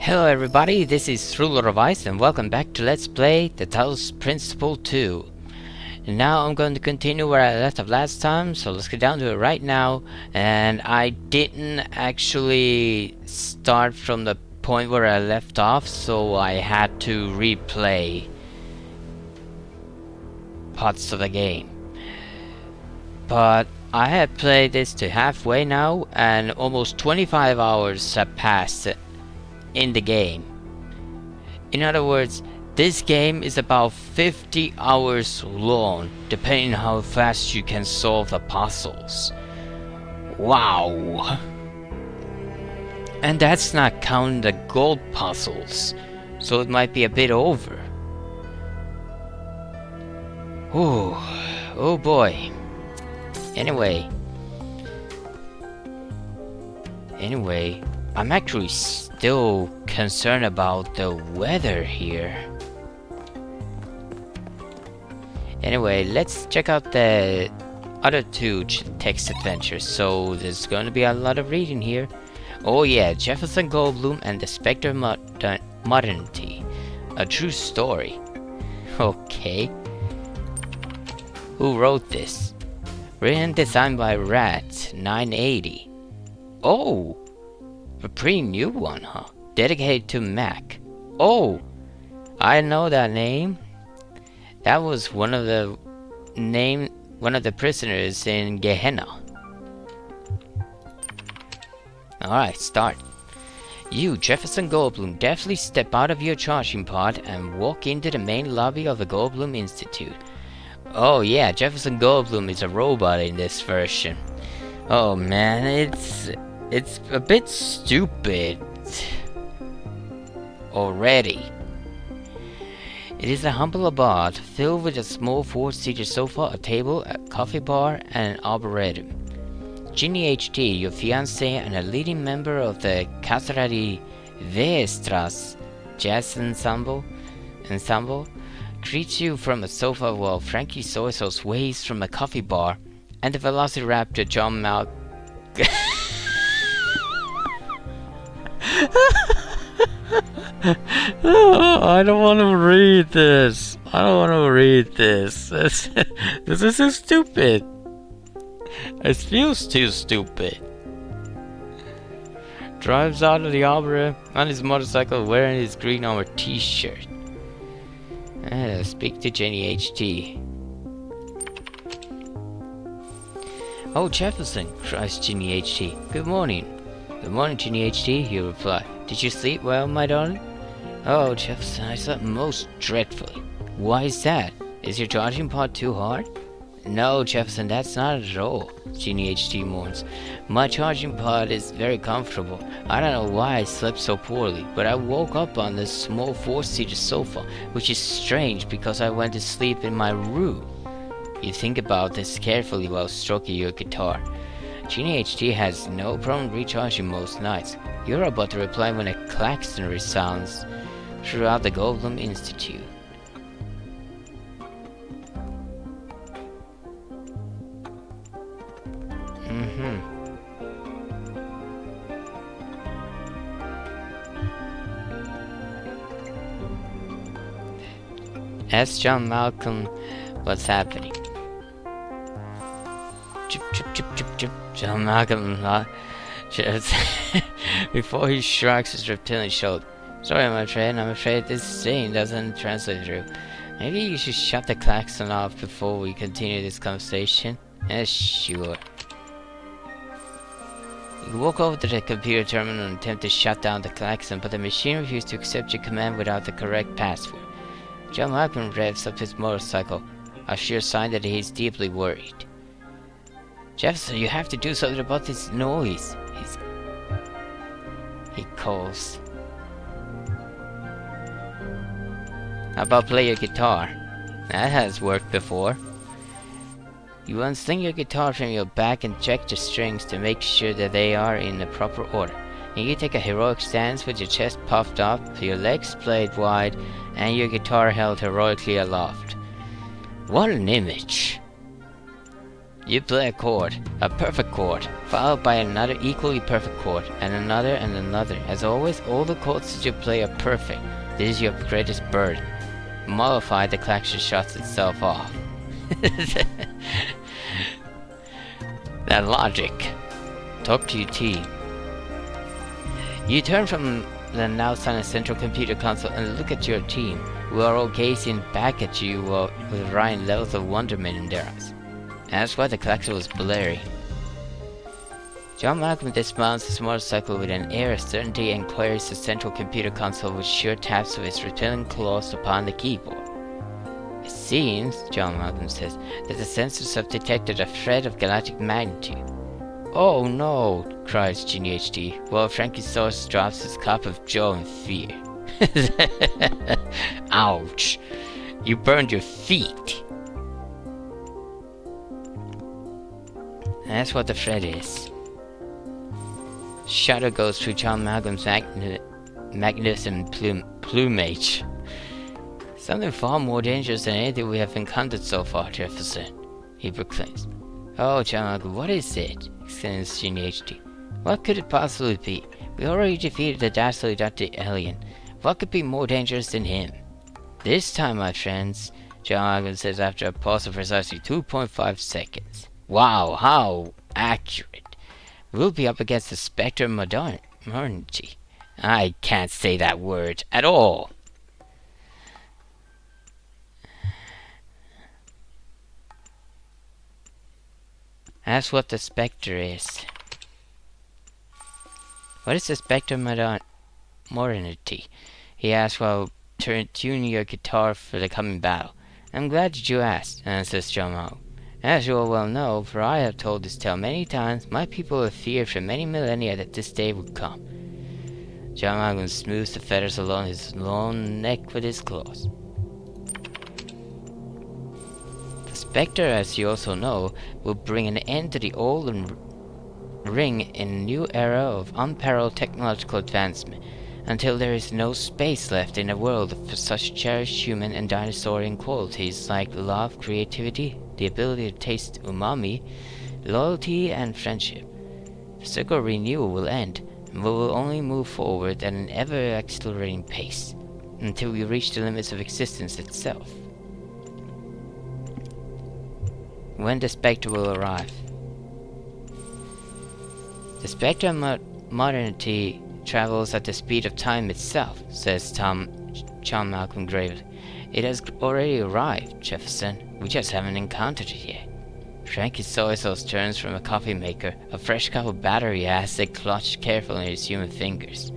Hello everybody, this is Ruler of Ice and welcome back to Let's Play the TALOS Principle 2. And now I'm going to continue where I left off last time, so let's get down to it right now. And I didn't actually start from the point where I left off, so I had to replay parts of the game. But I have played this to halfway now, and almost 25 hours have passed in the game. In other words, this game is about 50 hours long, depending on how fast you can solve the puzzles. Wow! And that's not counting the gold puzzles, so it might be a bit over. Ooh, oh boy. Anyway, I'm actually still concerned about the weather here. Anyway, let's check out the other two text adventures. So there's going to be a lot of reading here. Oh yeah, Jefferson Goldblum and the Spectre of Modernity. A true story. Okay. Who wrote this? Written and designed by Rat 980. Oh! A pretty new one, huh? Dedicated to Mac. Oh! I know that name. That was one of the prisoners in Gehenna. Alright, start. You, Jefferson Goldblum, deftly step out of your charging pod and walk into the main lobby of the Goldblum Institute. Oh yeah, Jefferson Goldblum is a robot in this version. Oh man, it's a bit stupid already. It is a humble abode filled with a small four-seater sofa, a table, a coffee bar, and an arboretum. Ginny HD, your fiancée and a leading member of the Casarati Veestras jazz ensemble, greets you from a sofa while Frankie Soy Sauce waves from a coffee bar, and the Velociraptor John Malk. Oh, I don't want to read this. This is so stupid. It feels too stupid. Drives out of the opera on his motorcycle wearing his green armor t-shirt. Speak to Jenny HT. Oh, Jefferson, cries Jenny HT. Good morning. Good morning, Jenny HT, you reply. Did you sleep well, my darling? Oh, Jefferson, I slept most dreadfully. Why is that? Is your charging pod too hard? No, Jefferson, that's not at all, Jenny HT mourns. My charging pod is very comfortable. I don't know why I slept so poorly, but I woke up on this small four-seater sofa, which is strange because I went to sleep in my room. You think about this carefully while stroking your guitar. Jenny HT has no problem recharging most nights. You're about to reply when a klaxon resounds throughout the Goldblum Institute. Ask John Malcolm what's happening. Chip, chip, chip, chip, chip. John Malcolm before he shrugs his reptilian shoulder. Sorry, I'm afraid this saying doesn't translate through. Maybe you should shut the klaxon off before we continue this conversation. Sure. You walk over to the computer terminal and attempt to shut down the klaxon, but the machine refuses to accept your command without the correct password. John Malcolm revs up his motorcycle, a sure sign that he is deeply worried. Jefferson, you have to do something about this noise. He calls. How about play your guitar? That has worked before. You unsling your guitar from your back and check the strings to make sure that they are in the proper order. And you take a heroic stance with your chest puffed up, your legs splayed wide, and your guitar held heroically aloft. What an image! You play a chord, a perfect chord, followed by another equally perfect chord, and another and another. As always, all the chords that you play are perfect. This is your greatest burden. Mollified, the collection shuts itself off. That logic. Talk to your team. You turn from the now silent central computer console and look at your team, who are all gazing back at you with varying levels of wonderment in their eyes. That's why the collector was blurry. John Malcolm dismounts his motorcycle with an air of certainty and queries the central computer console with sure taps of his repelling claws upon the keyboard. It seems, John Malcolm says, that the sensors have detected a threat of galactic magnitude. Oh no, cries Ginny HD, while Frankie Sauce drops his cup of joe in fear. Ouch! You burned your feet! That's what the threat is. Shudder goes through John Malcolm's magnificent plumage. Something far more dangerous than anything we have encountered so far, Jefferson, he proclaims. Oh, John Malcolm, what is it? Exclaims Ginny HD. What could it possibly be? We already defeated the dastardly Dr. Alien. What could be more dangerous than him? This time, my friends, John Malcolm says after a pause of precisely 2.5 seconds. Wow, how accurate. We'll be up against the spectre of modernity. I can't say that word at all. That's what the spectre is. What is the spectre of modernity? He asked while tuning your guitar for the coming battle. I'm glad that you asked, answers John Malcolm. As you all well know, for I have told this tale many times, my people have feared for many millennia that this day would come. John Malcolm smooths the feathers along his long neck with his claws. The spectre, as you also know, will bring an end to the old and ring in a new era of unparalleled technological advancement, until there is no space left in the world for such cherished human and dinosaurian qualities like love, creativity, the ability to taste umami, loyalty, and friendship. The cycle of renewal will end, and we will only move forward at an ever-accelerating pace, until we reach the limits of existence itself. When the spectre will arrive. The spectre of modernity travels at the speed of time itself, says John Malcolm gravely. It has already arrived, Jefferson. We just haven't encountered it yet. Frankie Soy Sauce turns from a coffee maker, a fresh cup of battery acid clutched carefully in his human fingers.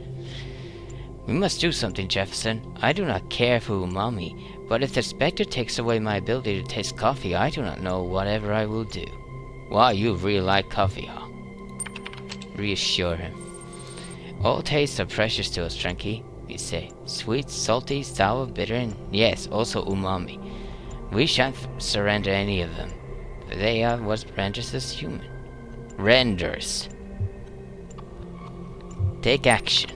We must do something, Jefferson. I do not care for umami, but if the spectre takes away my ability to taste coffee, I do not know whatever I will do. Wow, you really like coffee, huh? Reassure him. All tastes are precious to us, Frankie, we say. Sweet, salty, sour, bitter, and yes, also umami. We shan't surrender any of them, for they are what renders us human. Renders. Take action.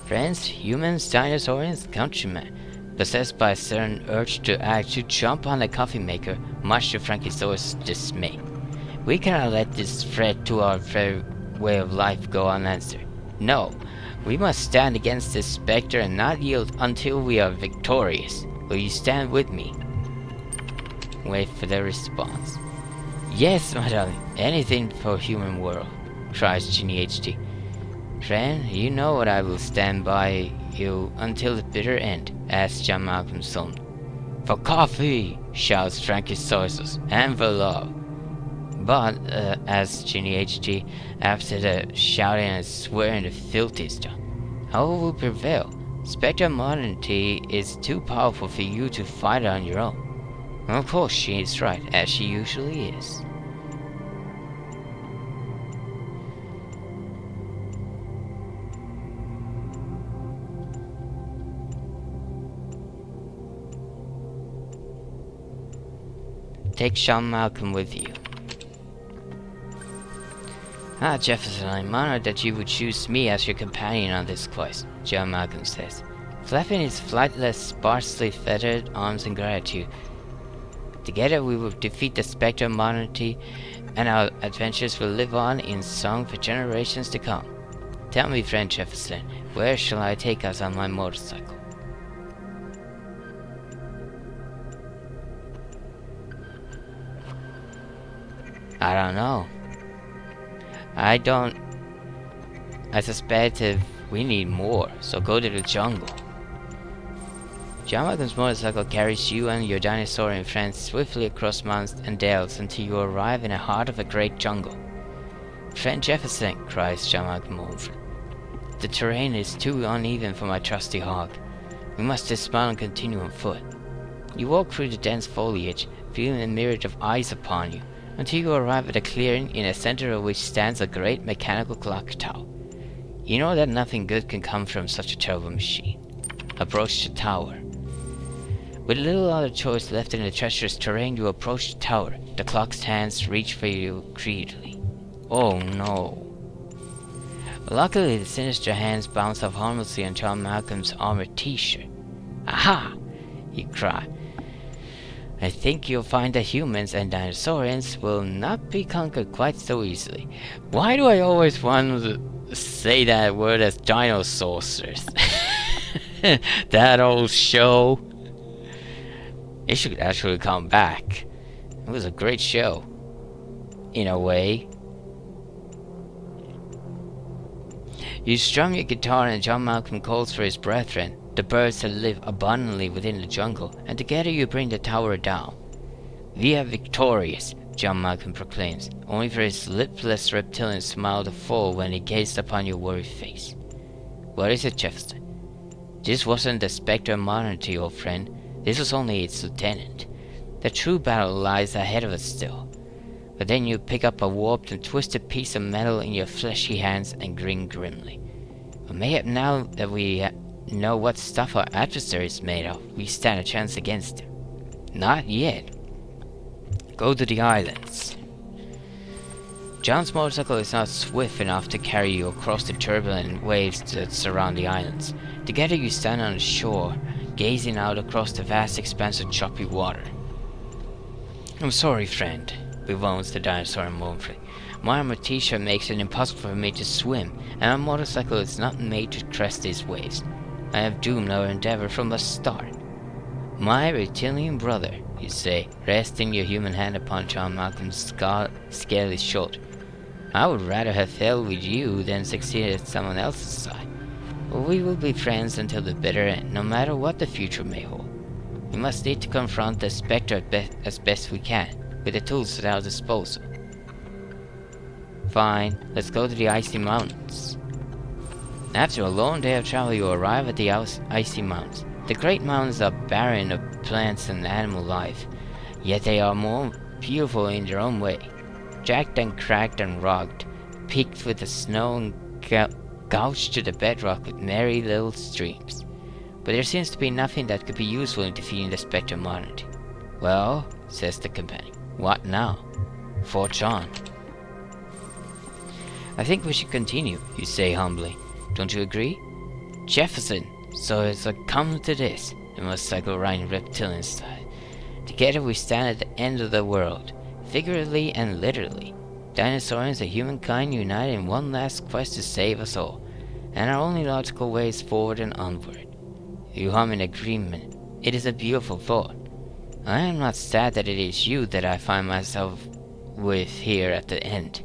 Friends, humans, dinosaurs, countrymen, possessed by a certain urge to act, to jump on the coffee maker, much to Frankie Soy's dismay. We cannot let this threat to our very way of life go unanswered. No, we must stand against this spectre and not yield until we are victorious. Will you stand with me? Wait for their response. Yes, my darling, anything for human world, cries Ginny HD. Friend, you know what I will stand by you until the bitter end, asks John Malcolm solemnly. For coffee, shouts Frankie Soysos, and for love. But, as Ginny HD, after the shouting and swearing the filthiest done, how will we prevail? Spectre modernity is too powerful for you to fight it on your own. Of course, she is right, as she usually is. Take John Malcolm with you. Ah, Jefferson, I'm honored that you would choose me as your companion on this quest, John Malcolm says, flapping his flightless, sparsely feathered arms in gratitude. Together we will defeat the Spectre Monarchy, and our adventures will live on in song for generations to come. Tell me, friend Jefferson, where shall I take us on my motorcycle? I don't know. I suspect we need more, so go to the jungle. John Malcolm's motorcycle carries you and your dinosaurian friends swiftly across mountains and dales until you arrive in the heart of a great jungle. Friend Jefferson, cries John Malcolm mournfully, the terrain is too uneven for my trusty hog. We must dismount and continue on foot. You walk through the dense foliage, feeling a myriad of eyes upon you, until you arrive at a clearing in the center of which stands a great mechanical clock tower. You know that nothing good can come from such a terrible machine. Approach the tower. With little other choice left in the treacherous terrain, you approach the tower. The clock's hands reach for you greedily. Oh no. Luckily, the sinister hands bounce off harmlessly on John Malcolm's armored t-shirt. Aha! You cry. I think you'll find that humans and dinosaurians will not be conquered quite so easily. Why do I always want to say that word as dinosaurs? That old show. It should actually come back. It was a great show. In a way. You strum your guitar and John Malcolm calls for his brethren, the birds that live abundantly within the jungle, and together you bring the tower down. We are victorious, John Malcolm proclaims, only for his lipless reptilian smile to fall when he gazed upon your worried face. What is it, Jefferson? This wasn't the Spectre Monarchy, old friend. This was only its lieutenant. The true battle lies ahead of us still. But then you pick up a warped and twisted piece of metal in your fleshy hands and grin grimly. But mayhap now that we know what stuff our adversary is made of, we stand a chance against him. Not yet. Go to the islands. John's motorcycle is not swift enough to carry you across the turbulent waves that surround the islands. Together you stand on the shore, gazing out across the vast expanse of choppy water. I'm sorry, friend, bemoans the dinosaur mournfully. My armored t-shirt makes it impossible for me to swim, and our motorcycle is not made to crest these waves. I have doomed our endeavor from the start. My reptilian brother, you say, resting your human hand upon John Malcolm's scaly shoulder. I would rather have failed with you than succeeded at someone else's side. But we will be friends until the bitter end, no matter what the future may hold. We must need to confront the Spectre as best we can, with the tools at our disposal. Fine, let's go to the icy mountains. After a long day of travel, you arrive at the icy mountains. The great mountains are barren of plants and animal life, yet they are more beautiful in their own way. Jagged and cracked and rugged, peaked with the snow and gouged to the bedrock with merry little streams. But there seems to be nothing that could be useful in defeating the Spectre Monarchy. Well, says the companion, what now? Fort John. I think we should continue, you say humbly. Don't you agree? Jefferson, so it's come to this, the motorcycle riding reptilian style. Together we stand at the end of the world, figuratively and literally. Dinosaurians and humankind united in one last quest to save us all, and our only logical way is forward and onward. You hum in agreement. It is a beautiful thought. I am not sad that it is you that I find myself with here at the end.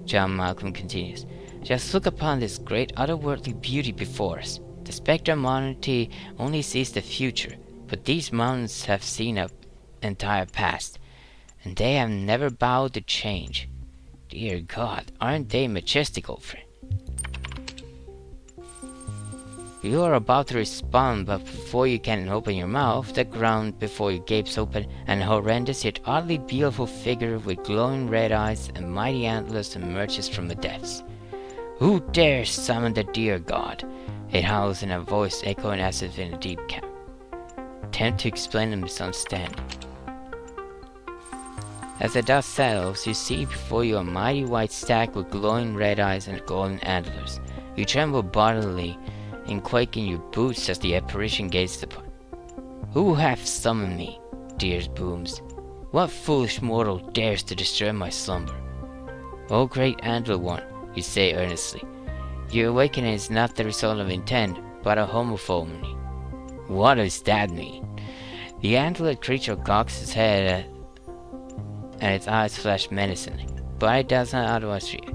John Malcolm continues. Just look upon this great otherworldly beauty before us. The Spectre Monarchy only sees the future, but these mountains have seen an entire past, and they have never bowed to change. Dear God, aren't they majestic, old friend? You are about to respond, but before you can open your mouth, the ground before you gapes open, and a horrendous yet oddly beautiful figure with glowing red eyes and mighty antlers emerges from the depths. Who dares summon the dear God? It howls in a voice echoing as if in a deep cavern. Attempt to explain the misunderstanding. As the dust settles, you see before you a mighty white stag with glowing red eyes and golden antlers. You tremble bodily and quake in your boots as the apparition gazes upon. Who hath summoned me? Dear booms. What foolish mortal dares to disturb my slumber? O great Antler One, you say earnestly, your awakening is not the result of intent, but of homophony. What does that mean? The antlered creature cocks its head and its eyes flash menacingly, but it does not otherwise react.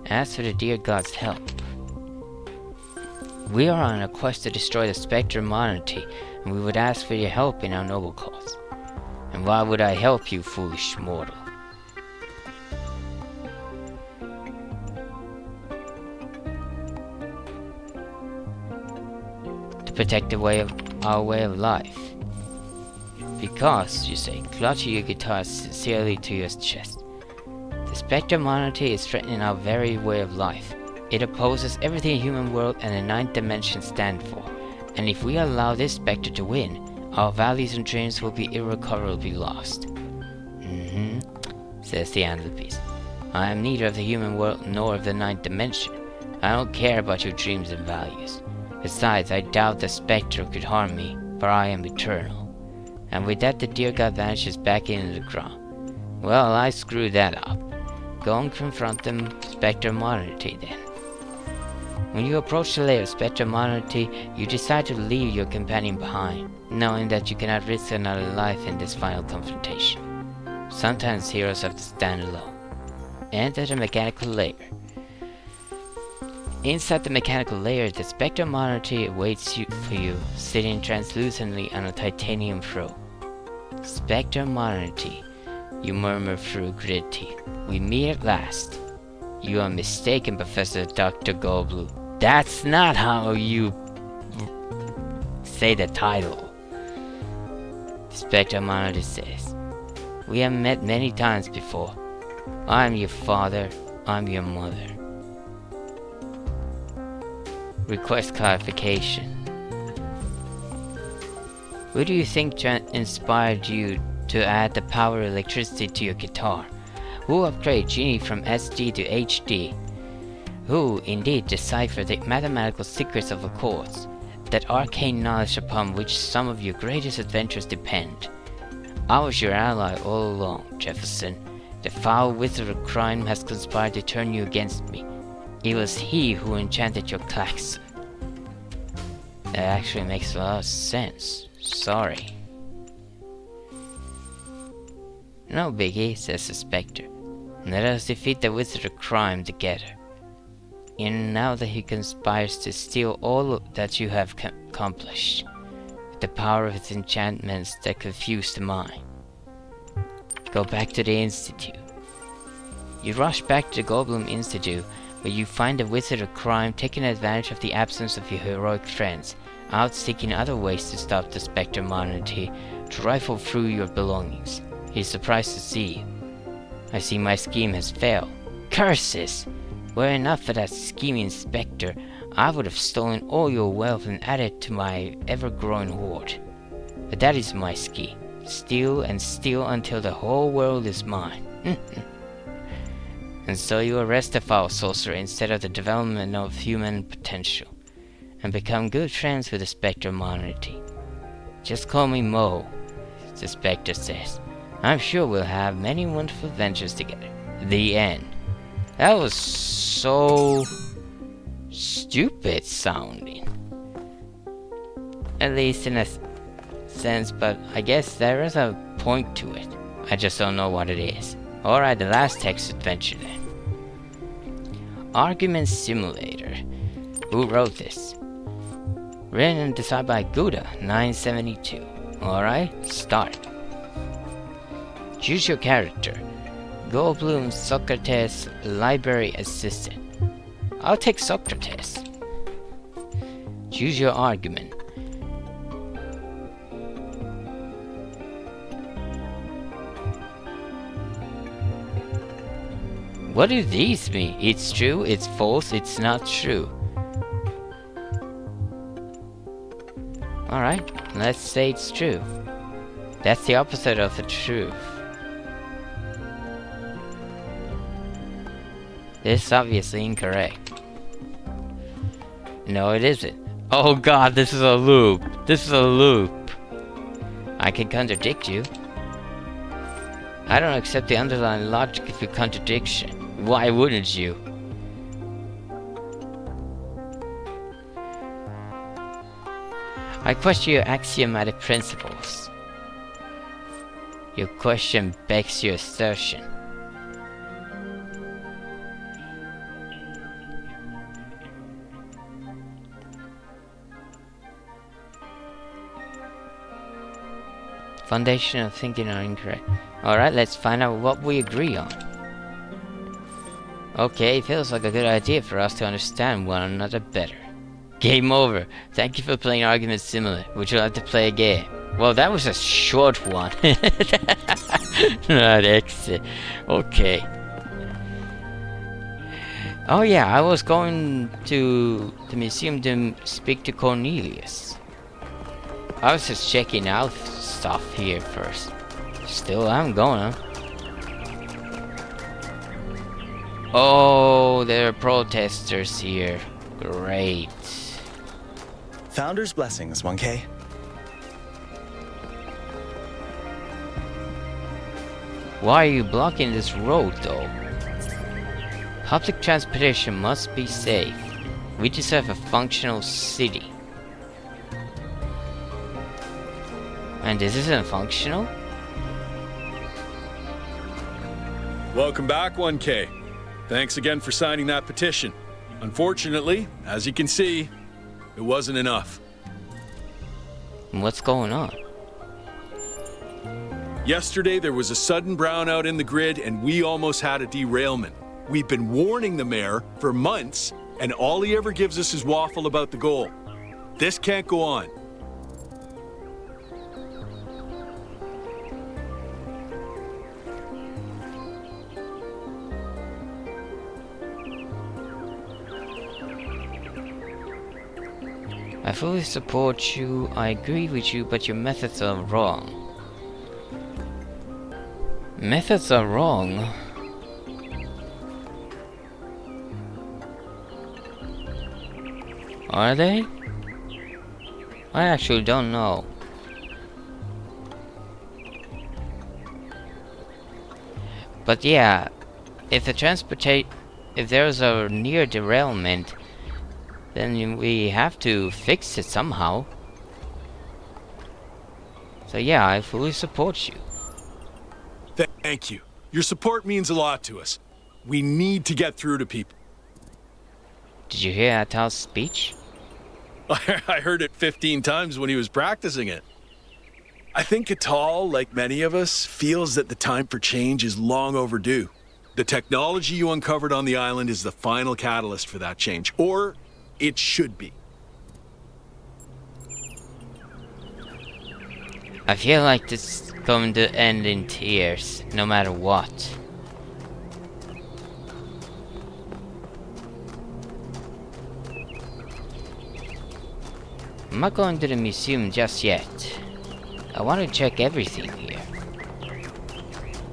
Ask for the dear god's help. We are on a quest to destroy the spectre monarchy, and we would ask for your help in our noble cause. And why would I help you, foolish mortal? To protect our way of life. Because, you say, clutching your guitar sincerely to your chest. The spectre monarchy is threatening our very way of life. It opposes everything the human world and the ninth dimension stand for. And if we allow this spectre to win, our values and dreams will be irrecoverably lost. Says the antler beast. I am neither of the human world nor of the ninth dimension. I don't care about your dreams and values. Besides, I doubt the spectre could harm me, for I am eternal. And with that the dear god vanishes back into the ground. Well, I screwed that up. Go and confront the spectre monarchy then. When you approach the lair of spectre monarchy, you decide to leave your companion behind, knowing that you cannot risk another life in this final confrontation. Sometimes heroes have to stand alone. Enter the mechanical lair. Inside the mechanical lair, the spectre monarchy awaits for you, sitting translucently on a titanium throne. Spectre monarchy, you murmur through gritted teeth. We meet at last. You are mistaken, Professor Dr. Goldblum. That's not how you say the title. Spectre monarchy says, we have met many times before. I'm your father, I'm your mother. Request clarification. Who do you think inspired you to add the power of electricity to your guitar? Who upgraded Genie from SD to HD? Who, indeed, deciphered the mathematical secrets of the chords, that arcane knowledge upon which some of your greatest adventures depend? I was your ally all along, Jefferson. The foul wizard of crime has conspired to turn you against me. It was he who enchanted your klaxon. That actually makes a lot of sense. Sorry. No biggie, says the spectre. Let us defeat the wizard of crime together. And now that he conspires to steal all that you have accomplished, with the power of his enchantments that confuse the mind. Go back to the Institute. You rush back to the Goldblum Institute, where you find the wizard of crime taking advantage of the absence of your heroic friends, out seeking other ways to stop the spectre monarchy, to rifle through your belongings. He is surprised to see you. I see my scheme has failed. Curses! Were it not for that scheming spectre, I would have stolen all your wealth and added to my ever-growing hoard. But that is my scheme. Steal and steal until the whole world is mine. And so you arrest the foul sorcerer instead of the development of human potential, and become good friends with the spectre monarchy. Just call me Mo, the spectre says. I'm sure we'll have many wonderful adventures together. The end. That was so stupid sounding. At least in a sense, but I guess there is a point to it. I just don't know what it is. Alright, the last text adventure then. Argument Simulator. Who wrote this? Written and designed by Gouda, 972. Alright, start. Choose your character. Goldblum Socrates, library assistant. I'll take Socrates. Choose your argument. What do these mean? It's true, it's false, it's not true. Alright, let's say it's true. That's the opposite of the truth. This is obviously incorrect. No, it isn't. Oh god, this is a loop. This is a loop. I can contradict you. I don't accept the underlying logic of your contradiction. Why wouldn't you? I question your axiomatic principles. Your question begs your assertion. Foundation of thinking are incorrect. Alright, let's find out what we agree on. Okay, feels like a good idea for us to understand one another better. Game over. Thank you for playing Argument Simulator. Would you like to play a game? Well, that was a short one. Not exit. Okay. Oh yeah, I was going to the museum to speak to Cornelius. I was just checking out stuff here first. Still, I'm going. Oh, there are protesters here. Great. Founder's blessings, 1K. Why are you blocking this road, though? Public transportation must be safe. We deserve a functional city. And this isn't functional? Welcome back, 1K. Thanks again for signing that petition. Unfortunately, as you can see, it wasn't enough. What's going on? Yesterday, there was a sudden brownout in the grid, and we almost had a derailment. We've been warning the mayor for months, and all he ever gives us is waffle about the goal. This can't go on. I fully support you, I agree with you, but your methods are wrong. Methods are wrong? Are they? I actually don't know. But yeah, if there's a near derailment, then we have to fix it somehow. So yeah, I fully support you. Thank you. Your support means a lot to us. We need to get through to people. Did you hear Atal's speech? I heard it 15 times when he was practicing it. I think Atal, like many of us, feels that the time for change is long overdue. The technology you uncovered on the island is the final catalyst for that change, or it should be. I feel like this is going to end in tears, no matter what. I'm not going to the museum just yet. I want to check everything here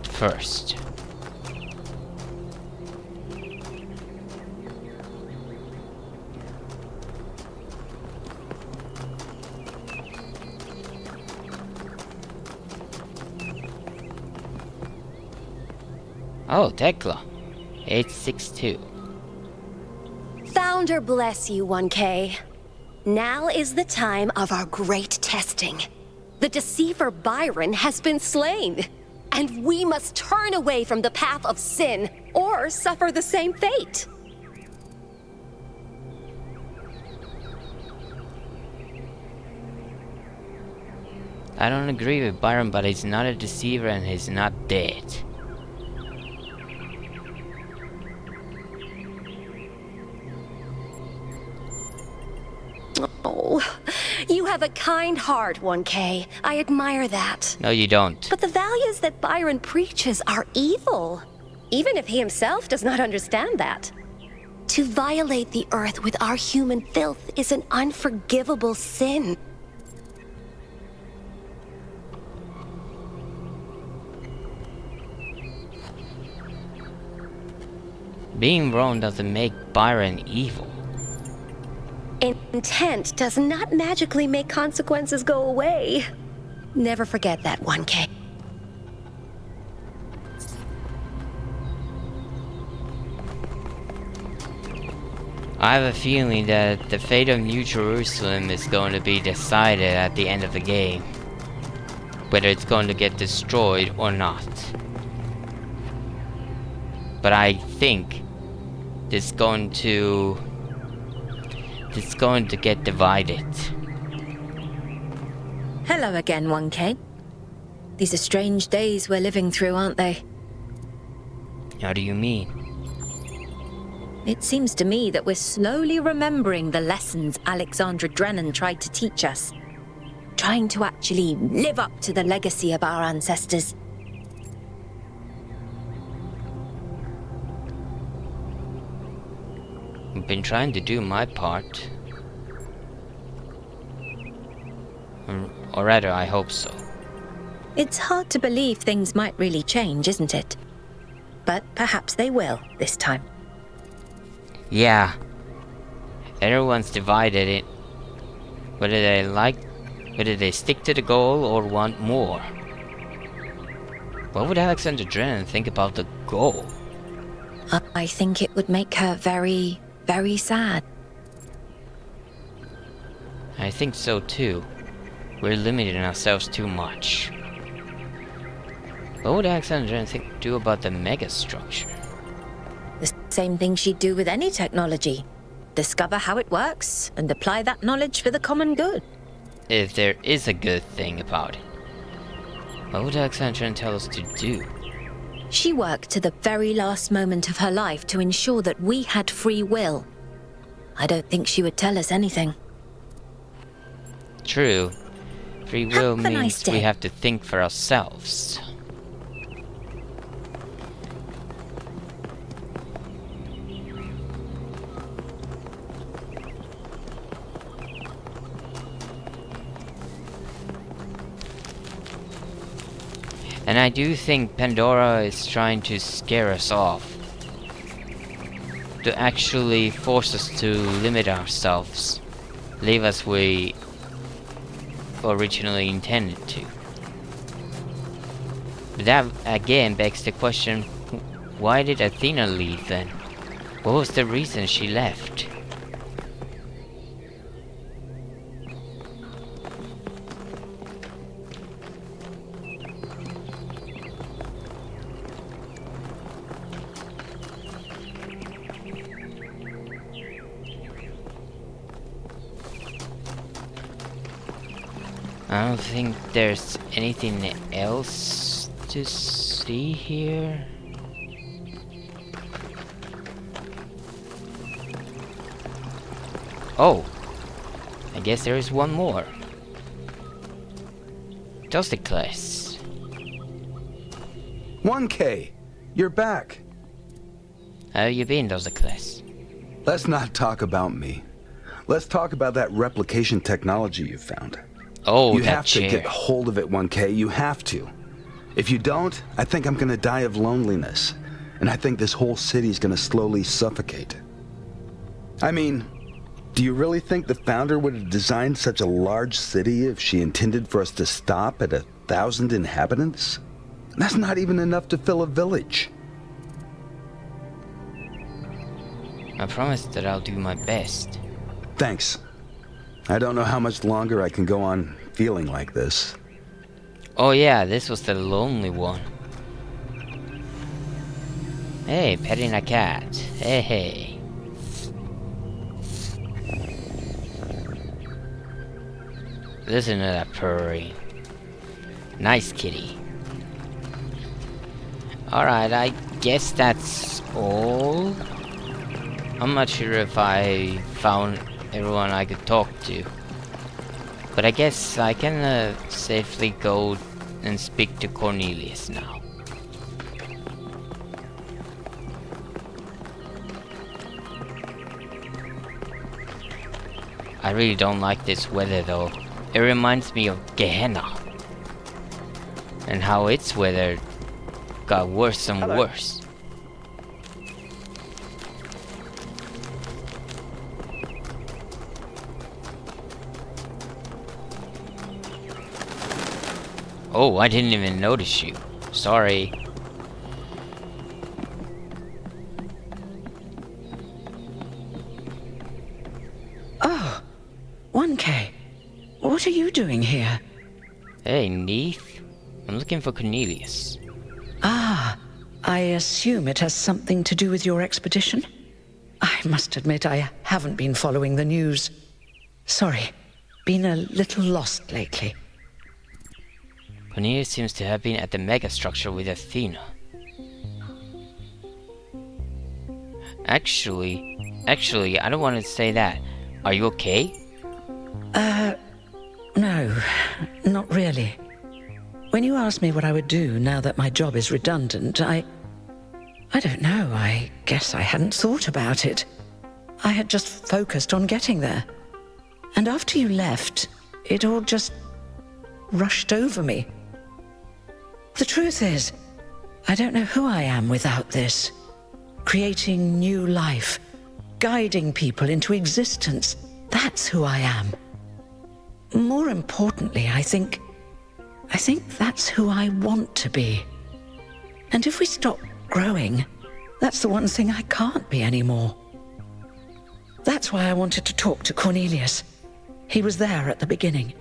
first. Oh, Tekla. 862. Founder bless you, 1K. Now is the time of our great testing. The deceiver Byron has been slain, and we must turn away from the path of sin, or suffer the same fate. I don't agree with Byron, but he's not a deceiver and he's not dead. Oh, you have a kind heart, 1K. I admire that. No, you don't. But the values that Byron preaches are evil, even if he himself does not understand that. To violate the earth with our human filth is an unforgivable sin. Being wrong doesn't make Byron evil. Intent does not magically make consequences go away. Never forget that, 1K. I have a feeling that the fate of New Jerusalem is going to be decided at the end of the game. Whether it's going to get destroyed or not. But I think it's going to get divided. Hello again, 1K. These are strange days we're living through, aren't they? How do you mean? It seems to me that we're slowly remembering the lessons Alexandra Drennan tried to teach us. Trying to actually live up to the legacy of our ancestors. I've been trying to do my part. Or rather, I hope so. It's hard to believe things might really change, isn't it? But perhaps they will this time. Yeah. Everyone's divided in whether they stick to the goal or want more. What would Alexandra Drennan think about the goal? I think it would make her very, very sad. I think so too. We're limiting ourselves too much. What would Alexandra Drennan do about the megastructure? The same thing she'd do with any technology. Discover how it works and apply that knowledge for the common good. If there is a good thing about it, what would Alexandra Drennan tell us to do? She worked to the very last moment of her life to ensure that we had free will. I don't think she would tell us anything. True. Free will Have a nice means day. we have to think for ourselves. And I do think Pandora is trying to scare us off. To actually force us to limit ourselves. Leave us we originally intended to. But that again begs the question, why did Athena leave then? What was the reason she left? I don't think there's anything else to see here. Oh, I guess there is one more. Dosticles. 1K, you're back. How you been, Dosticles? Let's not talk about me. Let's talk about that replication technology you found. Oh, you that have chair. to get hold of it, 1K. You have to. If you don't, I think I'm gonna die of loneliness. And I think this whole city's gonna slowly suffocate. I mean, do you really think the founder would have designed such a large city if she intended for us to stop at 1,000 inhabitants? That's not even enough to fill a village. I promise that I'll do my best. Thanks. I don't know how much longer I can go on feeling like this. Oh yeah, this was the lonely one. Hey, petting a cat. Hey, hey. Listen to that purring. Nice kitty. Alright, I guess that's all. I'm not sure if I found everyone I could talk to. But I guess I can safely go and speak to Cornelius now. I really don't like this weather though. It reminds me of Gehenna. And how its weather got worse and worse. Oh, I didn't even notice you. Sorry. 1K, what are you doing here? Hey, Neith. I'm looking for Cornelius. Ah, I assume it has something to do with your expedition? I must admit I haven't been following the news. Sorry, been a little lost lately. Cornelius seems to have been at the megastructure with Athena. Actually, I don't want to say that. Are you okay? No, not really. When you asked me what I would do now that my job is redundant, I don't know, I guess I hadn't thought about it. I had just focused on getting there. And after you left, it all just rushed over me. The truth is, I don't know who I am without this. Creating new life, guiding people into existence, that's who I am. More importantly, I think that's who I want to be. And if we stop growing, that's the one thing I can't be anymore. That's why I wanted to talk to Cornelius. He was there at the beginning.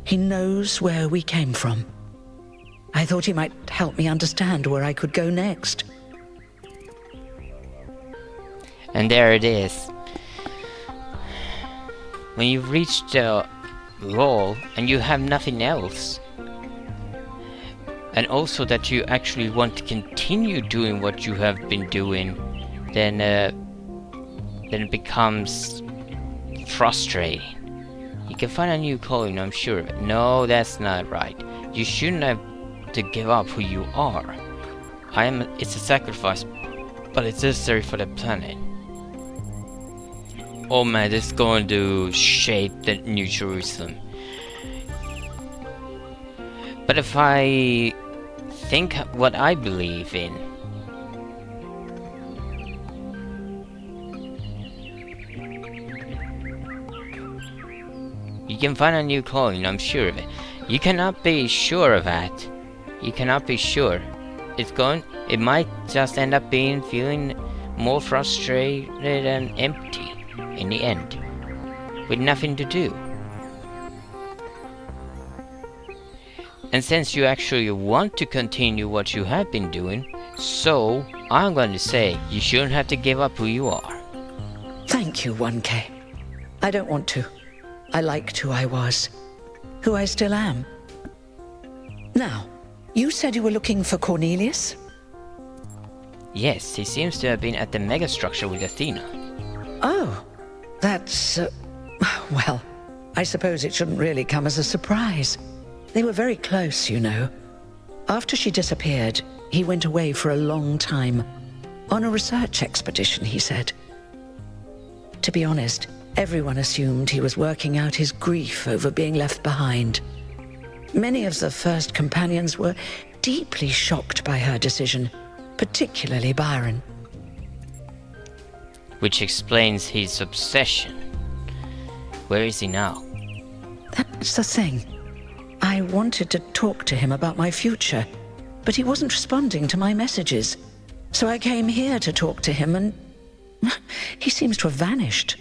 He knows where we came from. I thought he might help me understand where I could go next. And there it is. When you've reached the goal and you have nothing else, and also that you actually want to continue doing what you have been doing, then it becomes frustrating. You can find a new calling, I'm sure of it. No, that's not right. You shouldn't have to give up who you are. It's a sacrifice, but it's necessary for the planet. Oh man, this is going to shape the New Jerusalem. But if I think what I believe in, you can find a new calling, I'm sure of it. You cannot be sure of that. You cannot be sure. It might just end up feeling more frustrated and empty in the end, with nothing to do. And since you actually want to continue what you have been doing, so I'm going to say you shouldn't have to give up who you are. Thank you, 1K. I don't want to. I liked who I was, who I still am. Now, you said you were looking for Cornelius? Yes, he seems to have been at the megastructure with Athena. Oh, that's... well, I suppose it shouldn't really come as a surprise. They were very close, you know. After she disappeared, he went away for a long time. On a research expedition, he said. To be honest, everyone assumed he was working out his grief over being left behind. Many of the first companions were deeply shocked by her decision, particularly Byron. Which explains his obsession. Where is he now? That's the thing. I wanted to talk to him about my future, but he wasn't responding to my messages. So I came here to talk to him and he seems to have vanished.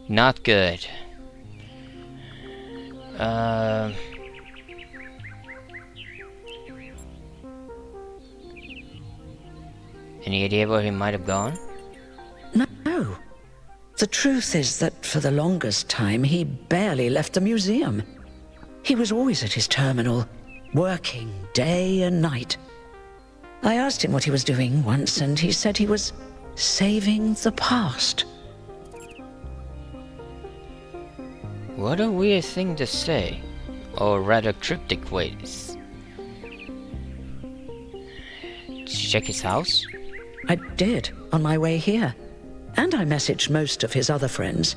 Not good. Any idea where he might have gone? No. The truth is that for the longest time, he barely left the museum. He was always at his terminal, working day and night. I asked him what he was doing once, and he said he was saving the past. What a weird thing to say, or rather cryptic ways. Did you check his house? I did, on my way here. And I messaged most of his other friends.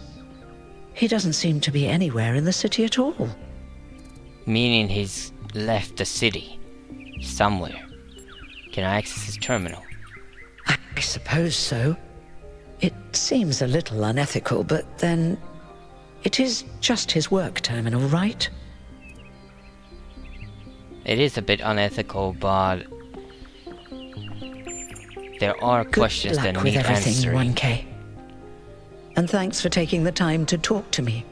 He doesn't seem to be anywhere in the city at all. Meaning he's left the city. Somewhere. Can I access his terminal? I suppose so. It seems a little unethical, but then... it is just his work terminal, right? It is a bit unethical, but... there are questions that need Good luck with everything, answering. 1K. And thanks for taking the time to talk to me.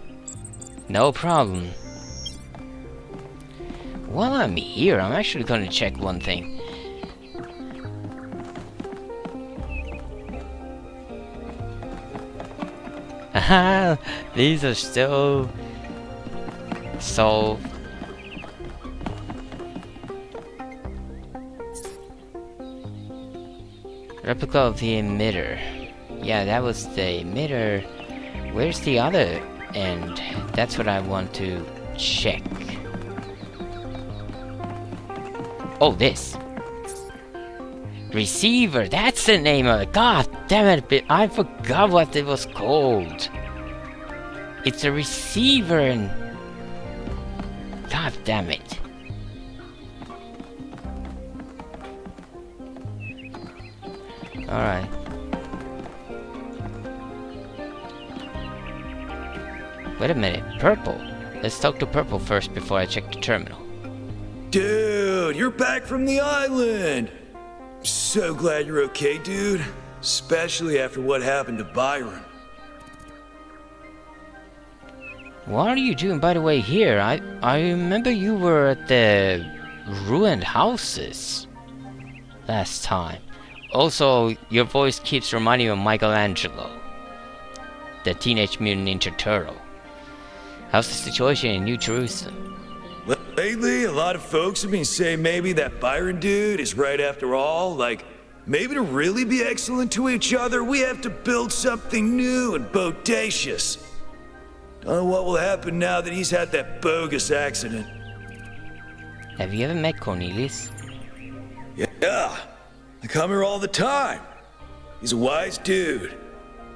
No problem. While I'm here, I'm actually gonna check one thing. Aha! These are still solved. Replica of the emitter. Yeah, that was the emitter. Where's the other end? That's what I want to check. Oh, this. Receiver, that's the name of it. God damn it, I forgot what it was called. It's a receiver and... God damn it. Alright. Wait a minute, Purple. Let's talk to Purple first before I check the terminal. Dude, you're back from the island! So glad you're okay, dude. Especially after what happened to Byron. What are you doing, by the way, here? I remember you were at the ruined houses last time. Also, your voice keeps reminding me of Michelangelo, the Teenage Mutant Ninja Turtle. How's the situation in New Jerusalem? Lately, a lot of folks have been saying maybe that Byron dude is right after all. Like, maybe to really be excellent to each other, we have to build something new and bodacious. Don't know what will happen now that he's had that bogus accident. Have you ever met Cornelius? Yeah, I come here all the time. He's a wise dude.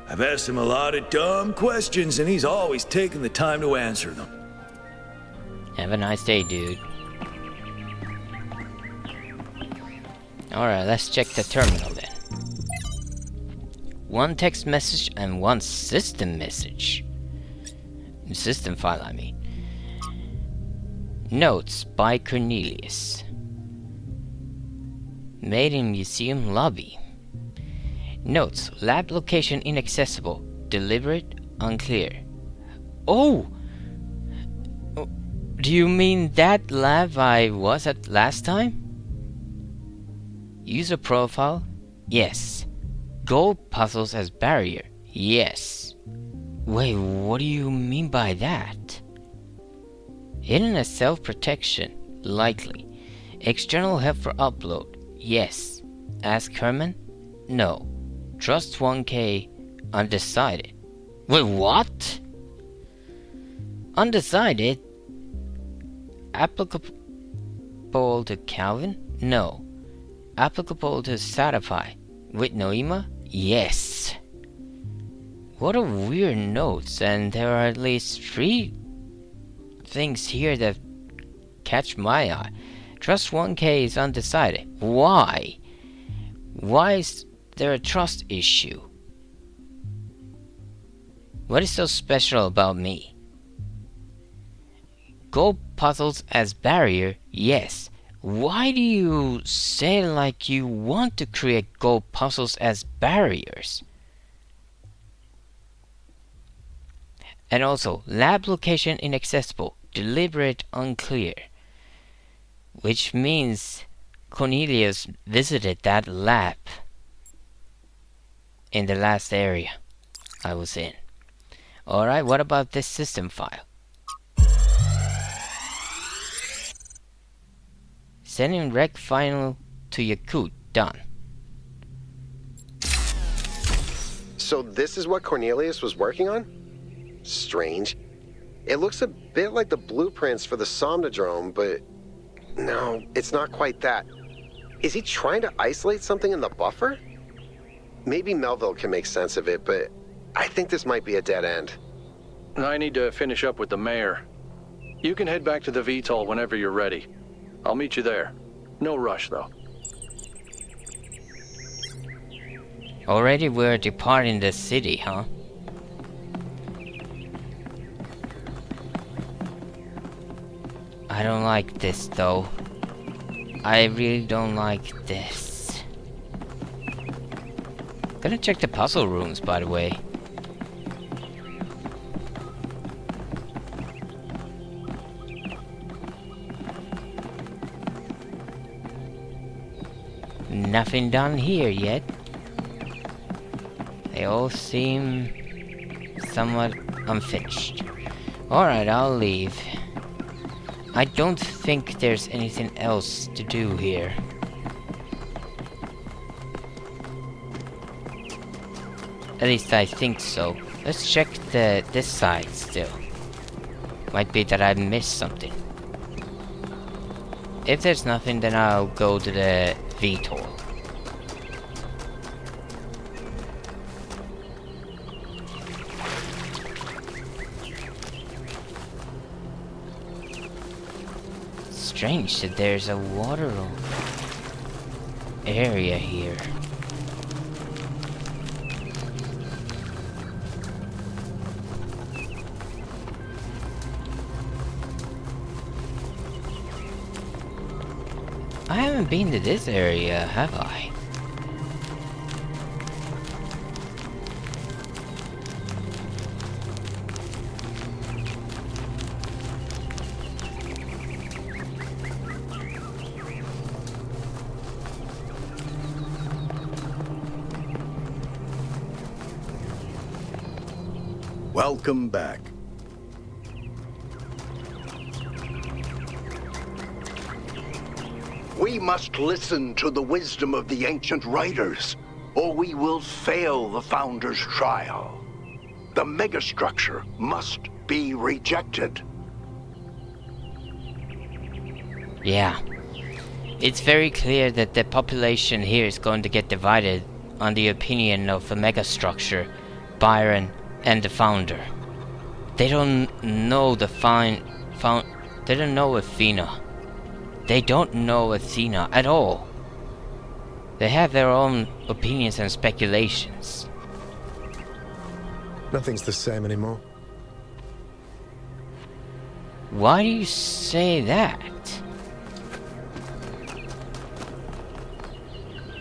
I've asked him a lot of dumb questions, and he's always taken the time to answer them. Have a nice day, dude. Alright, let's check the terminal then. One text message and one system message. System file, I mean. Notes by Cornelius. Made in museum lobby. Notes, lab location inaccessible. Deliberate, unclear. Oh! Do you mean that lab I was at last time? User profile? Yes. Gold puzzles as barrier? Yes. Wait, what do you mean by that? Hidden as self-protection? Likely. External help for upload? Yes. Ask Herman? No. Trust 1K? Undecided. Wait, what? Undecided? Applicable to Calvin? No. Applicable to Satisfy? With Noema? Yes. What a weird notes, and there are at least 3 things here that catch my eye. Trust 1K is undecided. Why? Why is there a trust issue? What is so special about me? Gold puzzles as barrier? Yes. Why do you say like you want to create gold puzzles as barriers? And also, lab location inaccessible, deliberate unclear. Which means Cornelius visited that lab in the last area I was in. Alright, what about this system file? Sending rec final to Yakut. Done. So this is what Cornelius was working on? Strange. It looks a bit like the blueprints for the Somnodrome, but no, it's not quite that. Is he trying to isolate something in the buffer? Maybe Melville can make sense of it, but I think this might be a dead end. I need to finish up with the mayor. You can head back to the VTOL whenever you're ready. I'll meet you there. No rush, though. Already we're departing the city, huh? I don't like this, though. I really don't like this. Gonna check the puzzle rooms, by the way. nothing done here yet. They all seem somewhat unfinished. Alright, I'll leave. I don't think there's anything else to do here. At least I think so. Let's check this side still. Might be that I missed something. If there's nothing, then I'll go to the VTOL. Strange that there's a water area here. I haven't been to this area, have I? Welcome back. We must listen to the wisdom of the ancient writers, or we will fail the Founder's trial. The megastructure must be rejected. Yeah. It's very clear that the population here is going to get divided on the opinion of the megastructure, Byron, and the Founder. They don't know the they don't know Athena. They don't know Athena at all. They have their own opinions and speculations. Nothing's the same anymore. Why do you say that?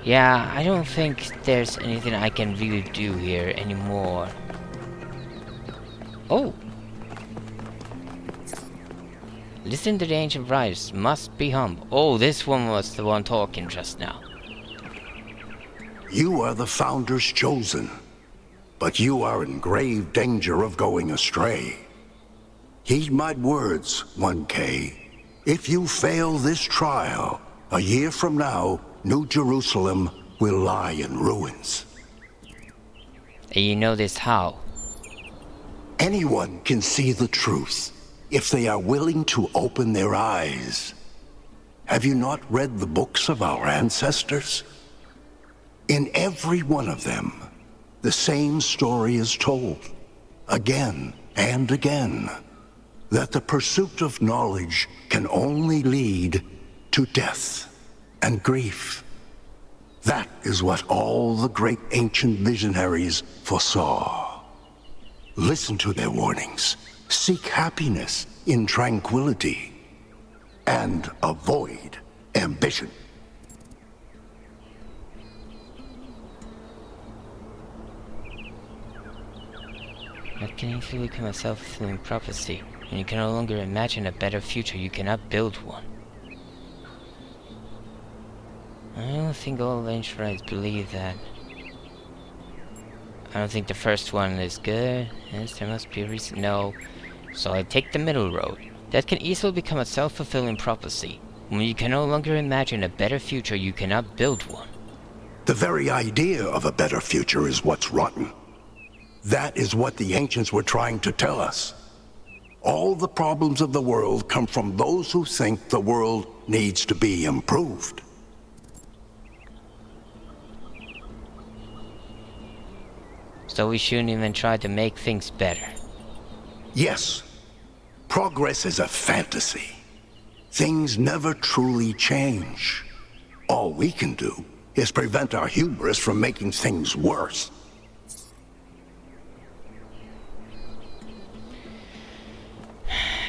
Yeah, I don't think there's anything I can really do here anymore. Oh! Listen to the ancient writers, must be humble. Oh, this one was the one talking just now. You are the Founder's chosen, but you are in grave danger of going astray. Heed my words, 1K. If you fail this trial, a year from now, New Jerusalem will lie in ruins. And you know this how? Anyone can see the truth if they are willing to open their eyes. Have you not read the books of our ancestors? In every one of them, the same story is told, again and again, that the pursuit of knowledge can only lead to death and grief. That is what all the great ancient visionaries foresaw. Listen to their warnings. Seek happiness in tranquility, and avoid ambition. That can easily become a self-fulfilling prophecy. When you can no longer imagine a better future, you cannot build one. I don't think all ancient writers believe that. I don't think the first one is good. Yes, there must be a reason. No. So I take the middle road. That can easily become a self-fulfilling prophecy. When you can no longer imagine a better future, you cannot build one. The very idea of a better future is what's rotten. That is what the ancients were trying to tell us. All the problems of the world come from those who think the world needs to be improved. So we shouldn't even try to make things better. Yes. Progress is a fantasy. Things never truly change. All we can do is prevent our hubris from making things worse.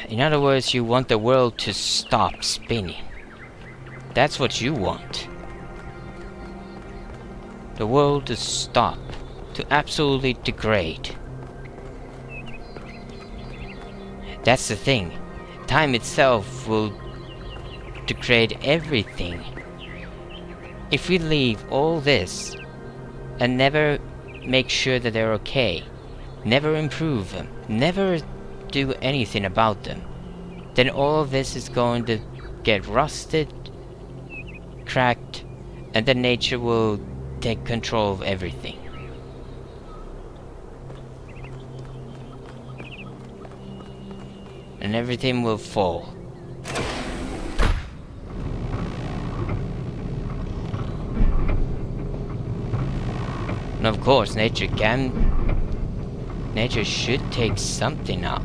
In other words, you want the world to stop spinning. That's what you want. The world to stop, to absolutely degrade. That's the thing. Time itself will degrade everything. If we leave all this and never make sure that they're okay, never improve them, never do anything about them, then all of this is going to get rusted, cracked, and then nature will take control of everything. And everything will fall. And of course, nature should take something up,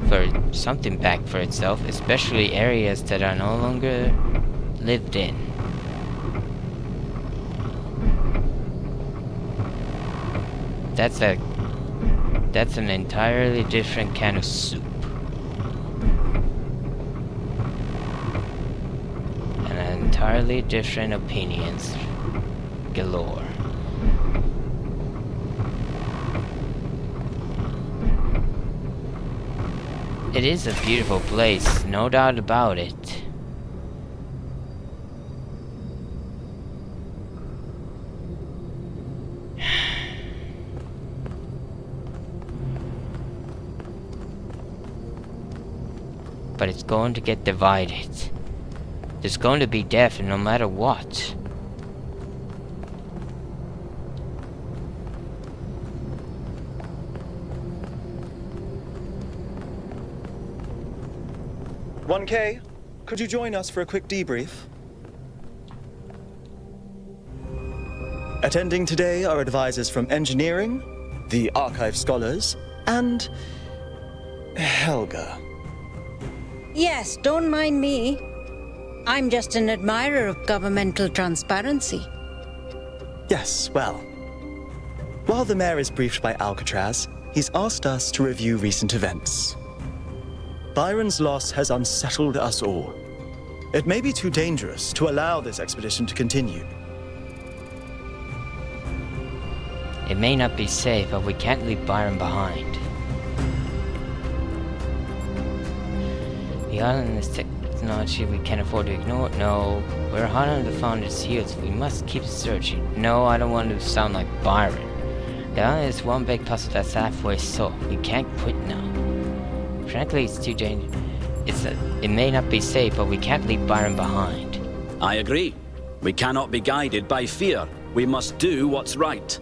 for something back for itself, especially areas that are no longer lived in. That's an entirely different kind of soup. And entirely different opinions galore. It is a beautiful place, no doubt about it. But it's going to get divided. There's going to be death no matter what. "1K, could you join us for a quick debrief?" Attending today are advisors from engineering, the archive scholars, and Helga. Yes, don't mind me. I'm just an admirer of governmental transparency. Yes, well, while the mayor is briefed by Alcatraz, he's asked us to review recent events. Byron's loss has unsettled us all. It may be too dangerous to allow this expedition to continue. It may not be safe, but we can't leave Byron behind. The island is technology we can't afford to ignore. No, we're hot on the Founder's heels. We must keep searching. No, I don't want to sound like Byron. The island is one big puzzle that's halfway solved. We can't quit now. Frankly, it's too dangerous. It may not be safe, but we can't leave Byron behind. I agree. We cannot be guided by fear. We must do what's right.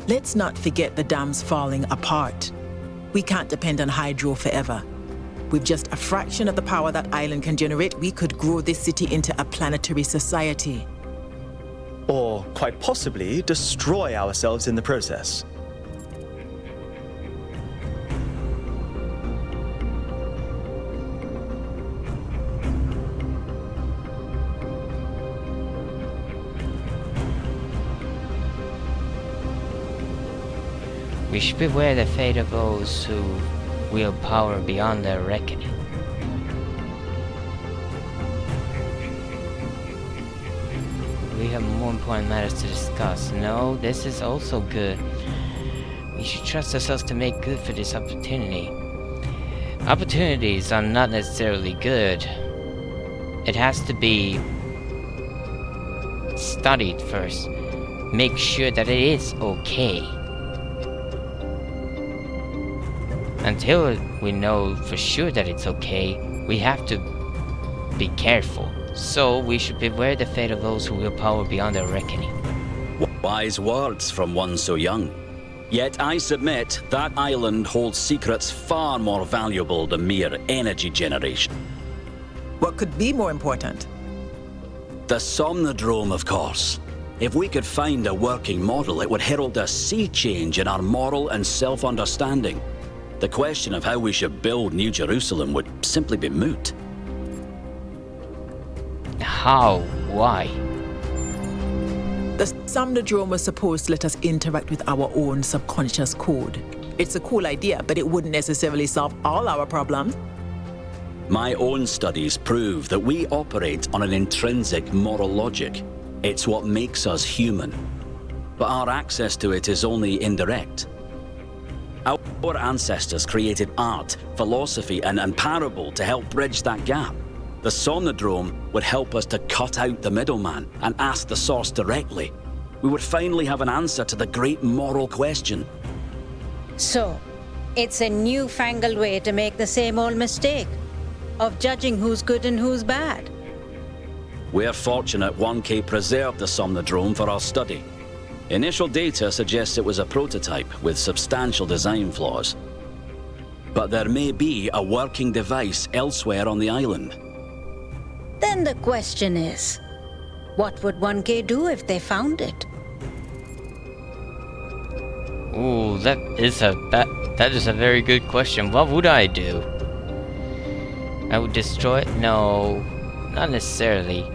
Let's not forget the dam's falling apart. We can't depend on hydro forever. With just a fraction of the power that island can generate, we could grow this city into a planetary society. Or, quite possibly, destroy ourselves in the process. We should beware the fate of those who wield power beyond their reckoning. We have more important matters to discuss. No, this is also good. We should trust ourselves to make good for this opportunity. Opportunities are not necessarily good. It has to be studied first. Make sure that it is okay. Until we know for sure that it's okay, we have to be careful. So we should beware the fate of those who wield power beyond their reckoning. Wise words from one so young. Yet I submit that island holds secrets far more valuable than mere energy generation. What could be more important? The Somnodrome, of course. If we could find a working model, it would herald a sea change in our moral and self-understanding. The question of how we should build New Jerusalem would simply be moot. How? Why? The Somnodrome was supposed to let us interact with our own subconscious code. It's a cool idea, but it wouldn't necessarily solve all our problems. My own studies prove that we operate on an intrinsic moral logic. It's what makes us human. But our access to it is only indirect. Our ancestors created art, philosophy, and parable to help bridge that gap. The Somnodrome would help us to cut out the middleman and ask the source directly. We would finally have an answer to the great moral question. So, it's a newfangled way to make the same old mistake of judging who's good and who's bad. We're fortunate 1K preserved the Somnodrome for our study. Initial data suggests it was a prototype with substantial design flaws. But there may be a working device elsewhere on the island. Then the question is, what would 1K do if they found it? Ooh, that is a very good question. What would I do? I would destroy it? No, not necessarily.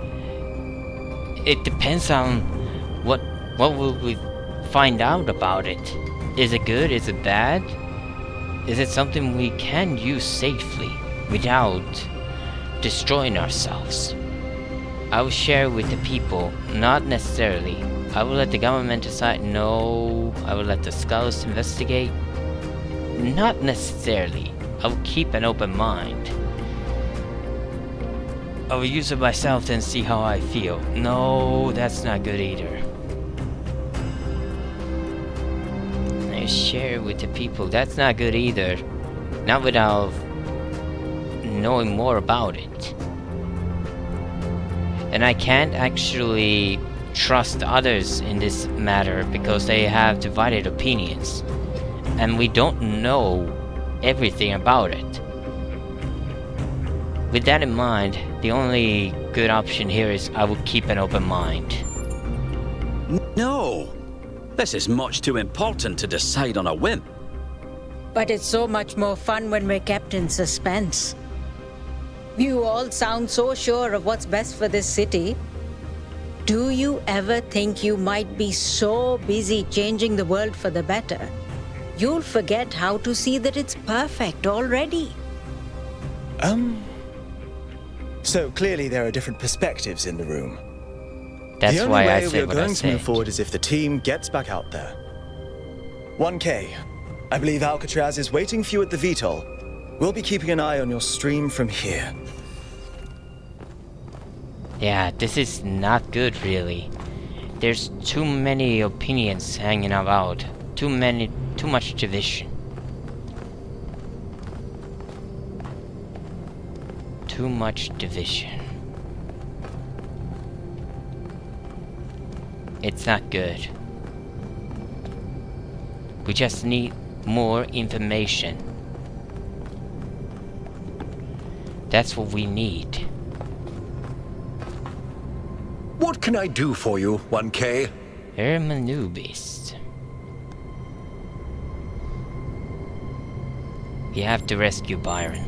It depends on what will we find out about it. Is it good? Is it bad? Is it something we can use safely without destroying ourselves? I will share it with the people, not necessarily. I will let the government decide. No, I will let the scholars investigate. Not necessarily. I will keep an open mind. I will use it myself and see how I feel. No, that's not good either. I share it with the people. That's not good either. Not without knowing more about it. And I can't actually trust others in this matter because they have divided opinions. And we don't know everything about it. With that in mind, the only good option here is I will keep an open mind. No! This is much too important to decide on a whim. But it's so much more fun when we're kept in suspense. You all sound so sure of what's best for this city. Do you ever think you might be so busy changing the world for the better, you'll forget how to see that it's perfect already? So clearly there are different perspectives in the room. That's the why only I way said we're what I going to move said. forward is if the team gets back out there. 1K, I believe Alcatraz is waiting for you at the VTOL. We'll be keeping an eye on your stream from here. Yeah, this is not good really. There's too many opinions hanging about. Too much division. Too much division. It's not good. We just need more information. That's what we need. What can I do for you, 1K? Hermanubis. We have to rescue Byron.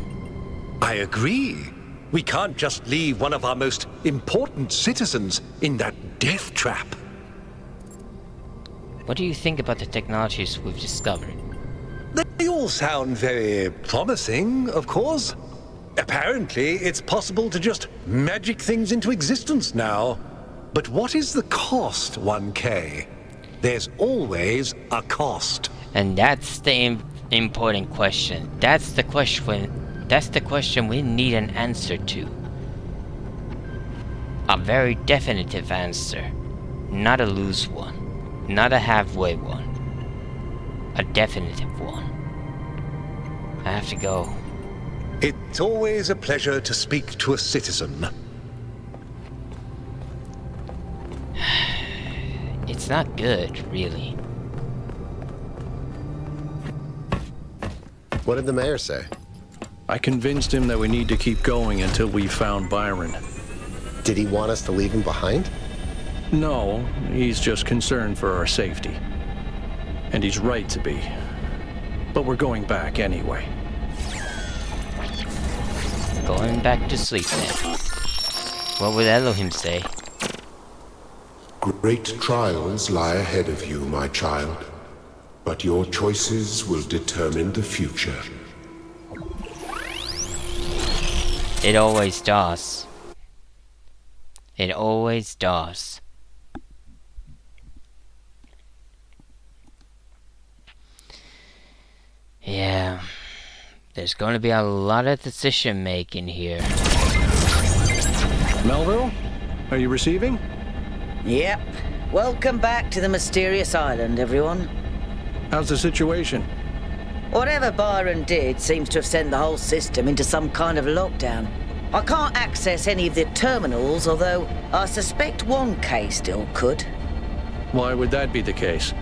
I agree. We can't just leave one of our most important citizens in that death trap. What do you think about the technologies we've discovered? They all sound very promising, of course. Apparently, it's possible to just magic things into existence now. But what is the cost, 1K? There's always a cost. And that's the important question. That's the question we need an answer to. A very definitive answer. Not a loose one. Not a halfway one. A definitive one. I have to go. It's always a pleasure to speak to a citizen. It's not good, really. What did the mayor say? I convinced him that we need to keep going until we found Byron. Did he want us to leave him behind? No, he's just concerned for our safety. And he's right to be. But we're going back anyway. Going back to sleep then. What would Elohim say? Great trials lie ahead of you, my child. But your choices will determine the future. It always does. It always does. Yeah. There's going to be a lot of decision making here. Melville? Are you receiving? Yep. Welcome back to the mysterious island, everyone. How's the situation? Whatever Byron did seems to have sent the whole system into some kind of lockdown. I can't access any of the terminals, although I suspect 1K still could. Why would that be the case?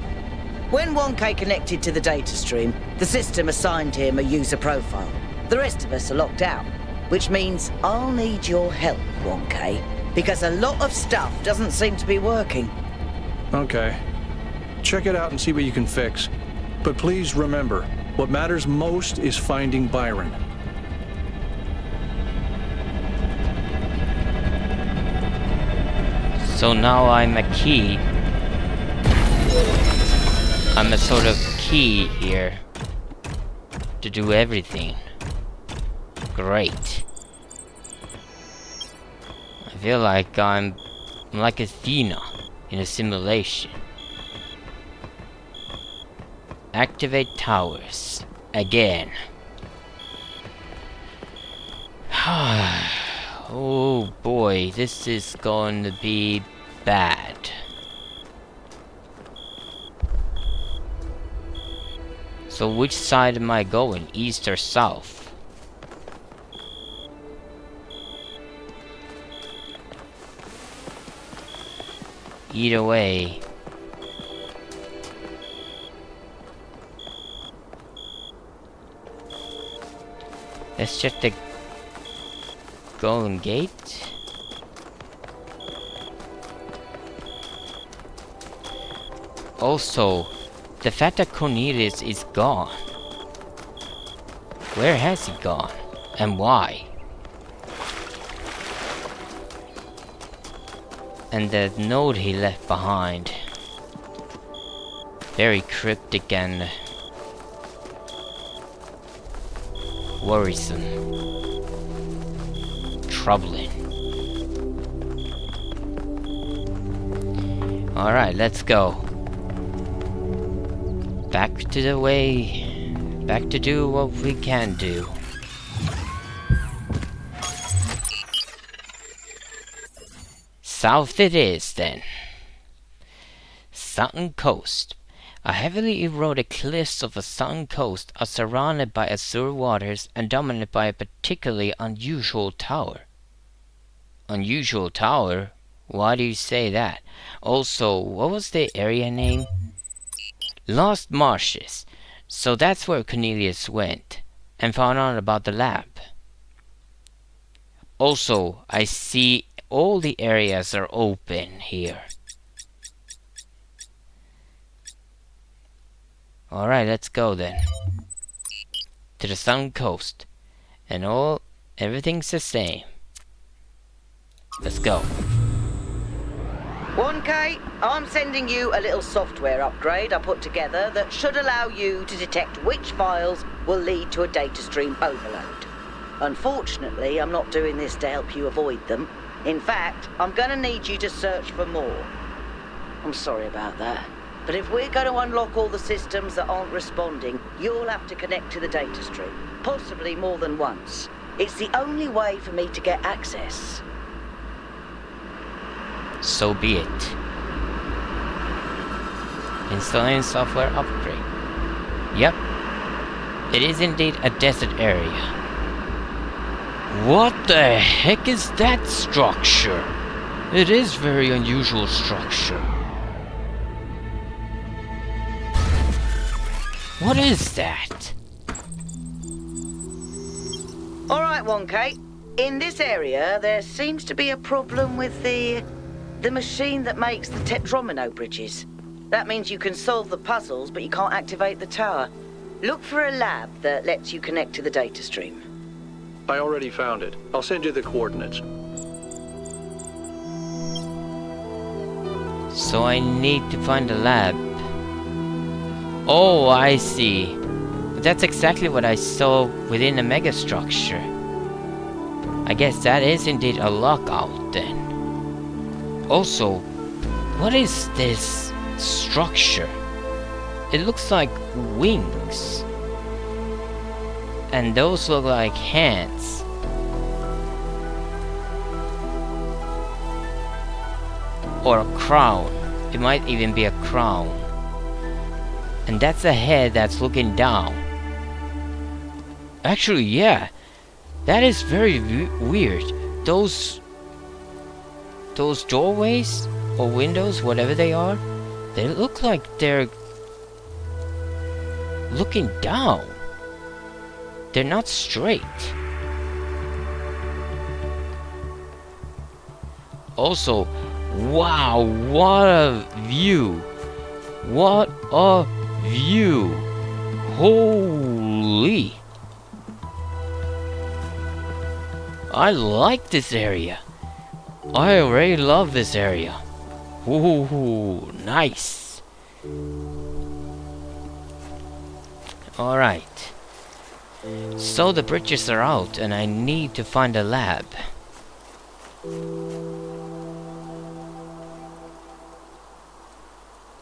When 1K connected to the data stream, the system assigned him a user profile. The rest of us are locked out, which means I'll need your help, 1K, because a lot of stuff doesn't seem to be working. Okay. Check it out and see what you can fix. But please remember, what matters most is finding Byron. So now I'm a key. I'm a sort of key here to do everything. Great. I feel like I'm like Athena in a simulation. Activate towers again. Oh boy, this is going to be bad. So which side am I going? East or south? Either way. Let's check the Golden Gate. Also, the fact that Cornelius is gone. Where has he gone? And why? And the note he left behind. Very cryptic and worrisome. Troubling. Alright, let's go. Back to the way. Back to do what we can do. South it is, then. Southern coast. A heavily eroded cliffs of a southern coast are surrounded by azure waters and dominated by a particularly unusual tower. Unusual tower? Why do you say that? Also, what was the area name? Lost Marshes. So that's where Cornelius went and found out about the lab. Also, I see all the areas are open here. Alright, let's go then. To the southern coast. And everything's the same. Let's go. 1K, I'm sending you a little software upgrade I put together that should allow you to detect which files will lead to a data stream overload. Unfortunately, I'm not doing this to help you avoid them. In fact, I'm going to need you to search for more. I'm sorry about that. But if we're going to unlock all the systems that aren't responding, you'll have to connect to the data stream. Possibly more than once. It's the only way for me to get access. So be it. Installing software upgrade. Yep. It is indeed a desert area. What the heck is that structure? It is very unusual structure. What is that? Alright, 1K. In this area, there seems to be a problem with the machine that makes the tetromino bridges. That means you can solve the puzzles, but you can't activate the tower. Look for a lab that lets you connect to the data stream. I already found it. I'll send you the coordinates. So I need to find a lab. Oh, I see. That's exactly what I saw within the megastructure. I guess that is indeed a lockout then. Also, what is this structure? It looks like wings. And those look like hands. Or a crown. It might even be a crown. And that's a head that's looking down. Actually, yeah. That is very weird. Those doorways or windows, whatever they are, they look like they're looking down. They're not straight. Also, wow, what a view. What a view. Holy. I like this area. I already love this area. Ooh, nice. Alright. So the bridges are out and I need to find a lab.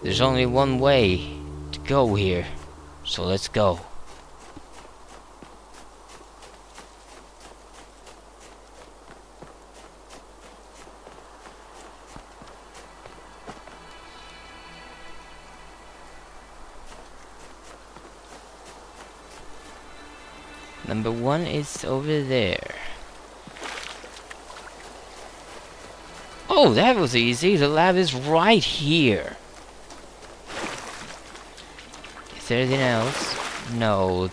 There's only one way to go here. So let's go. Number 1 is over there. Oh, that was easy. The lab is right here. Is there anything else? No.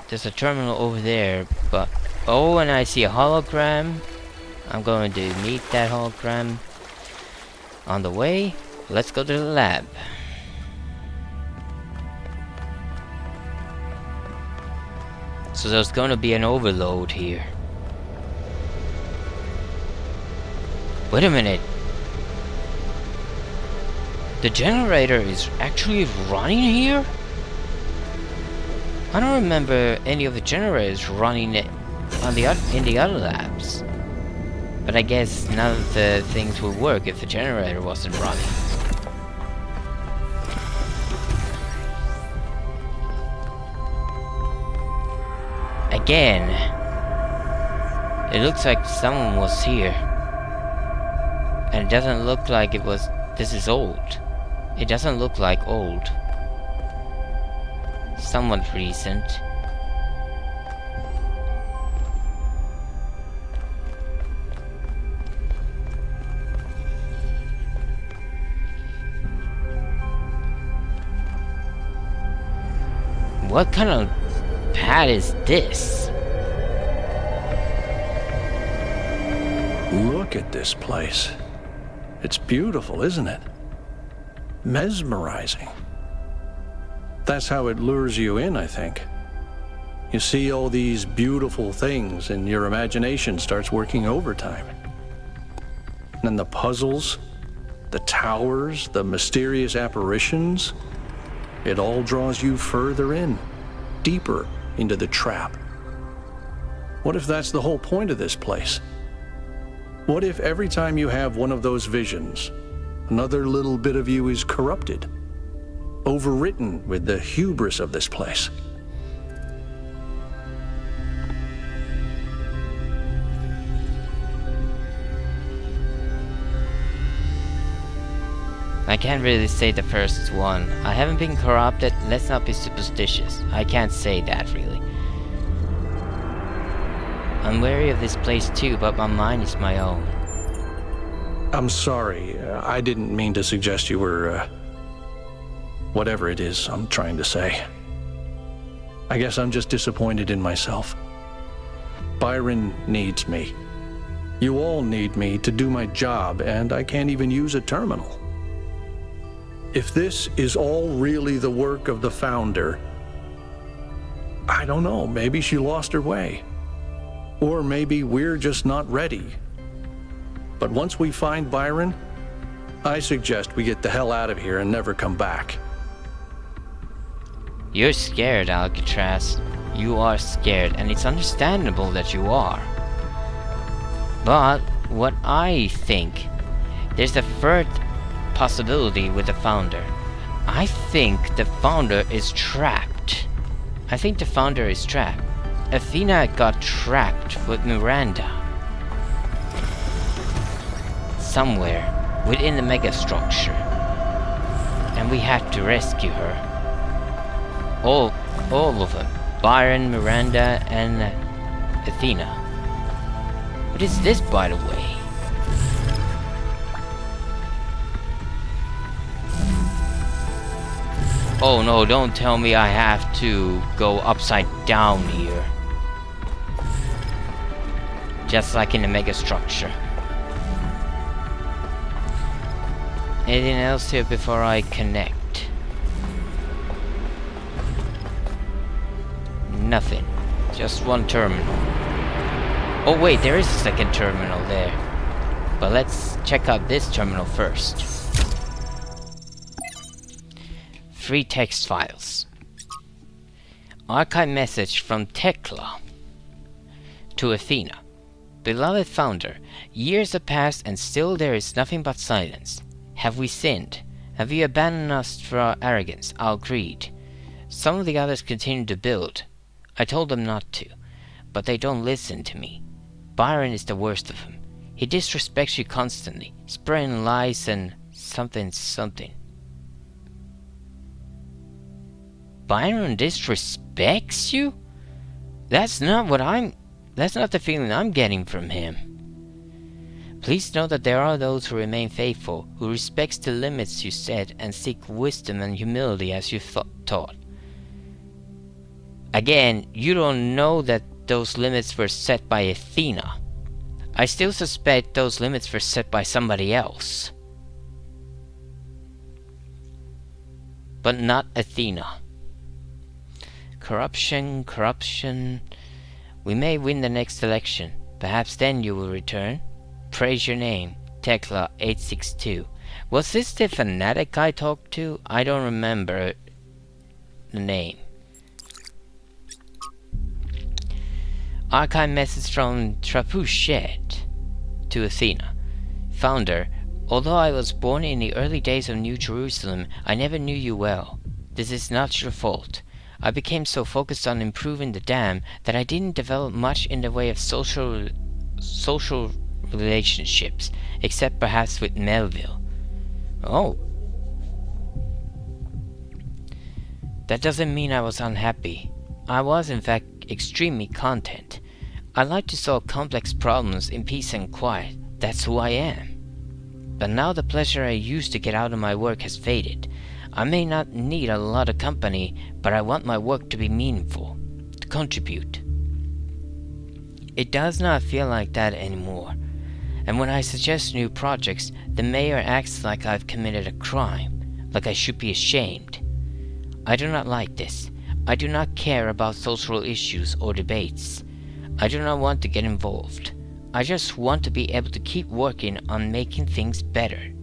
There's a terminal over there, but... Oh, and I see a hologram. I'm going to meet that hologram on the way. Let's go to the lab. So there's going to be an overload here. Wait a minute. The generator is actually running here? I don't remember any of the generators running it on in the other labs. But I guess none of the things would work if the generator wasn't running. Again, it looks like someone was here. And it doesn't look like it was... This is old. It doesn't look like old. Somewhat recent. What kind of pad is this? Look at this place. It's beautiful, isn't it? Mesmerizing. That's how it lures you in, I think. You see all these beautiful things and your imagination starts working overtime. And the puzzles, the towers, the mysterious apparitions, it all draws you further in, deeper into the trap. What if that's the whole point of this place? What if every time you have one of those visions, another little bit of you is corrupted, overwritten with the hubris of this place? I can't really say the first one. I haven't been corrupted, let's not be superstitious. I can't say that really. I'm wary of this place too, but my mind is my own. I'm sorry, I didn't mean to suggest you were, whatever it is I'm trying to say. I guess I'm just disappointed in myself. Byron needs me. You all need me to do my job, and I can't even use a terminal. If this is all really the work of the Founder, I don't know, maybe she lost her way. Or maybe we're just not ready. But once we find Byron, I suggest we get the hell out of here and never come back. You're scared, Alcatraz. You are scared, and it's understandable that you are. But what I think, there's a third possibility with the Founder. I think the Founder is trapped. I think the Founder is trapped. Athena got trapped with Miranda. Somewhere. within the megastructure. And we have to rescue her. All of them. Byron, Miranda, and Athena. What is this, by the way? Oh no, don't tell me I have to go upside down here. Just like in the megastructure. Anything else here before I connect? Nothing. Just one terminal. Oh wait, there is a second terminal there. But let's check out this terminal first. 3 text files. Archive message from Tekla to Athena. Beloved founder, years have passed and still there is nothing but silence. Have we sinned? Have you abandoned us for our arrogance, our greed? Some of the others continue to build. I told them not to, but they don't listen to me. Byron is the worst of them. He disrespects you constantly, spreading lies and something. Byron disrespects you? That's not the feeling I'm getting from him. Please know that there are those who remain faithful, who respect the limits you set and seek wisdom and humility as you taught. Again, you don't know that those limits were set by Athena. I still suspect those limits were set by somebody else. But not Athena. Corruption. We may win the next election. Perhaps then you will return. Praise your name, Tekla 862. Was this the fanatic I talked to? I don't remember the name. Archive message from Trapushet to Athena. Founder, although I was born in the early days of New Jerusalem, I never knew you well. This is not your fault. I became so focused on improving the dam that I didn't develop much in the way of social relationships, except perhaps with Melville. Oh. That doesn't mean I was unhappy. I was, in fact, extremely content. I like to solve complex problems in peace and quiet. That's who I am. But now the pleasure I used to get out of my work has faded. I may not need a lot of company, but I want my work to be meaningful, to contribute. It does not feel like that anymore. And when I suggest new projects, the mayor acts like I've committed a crime, like I should be ashamed. I do not like this. I do not care about social issues or debates. I do not want to get involved. I just want to be able to keep working on making things better.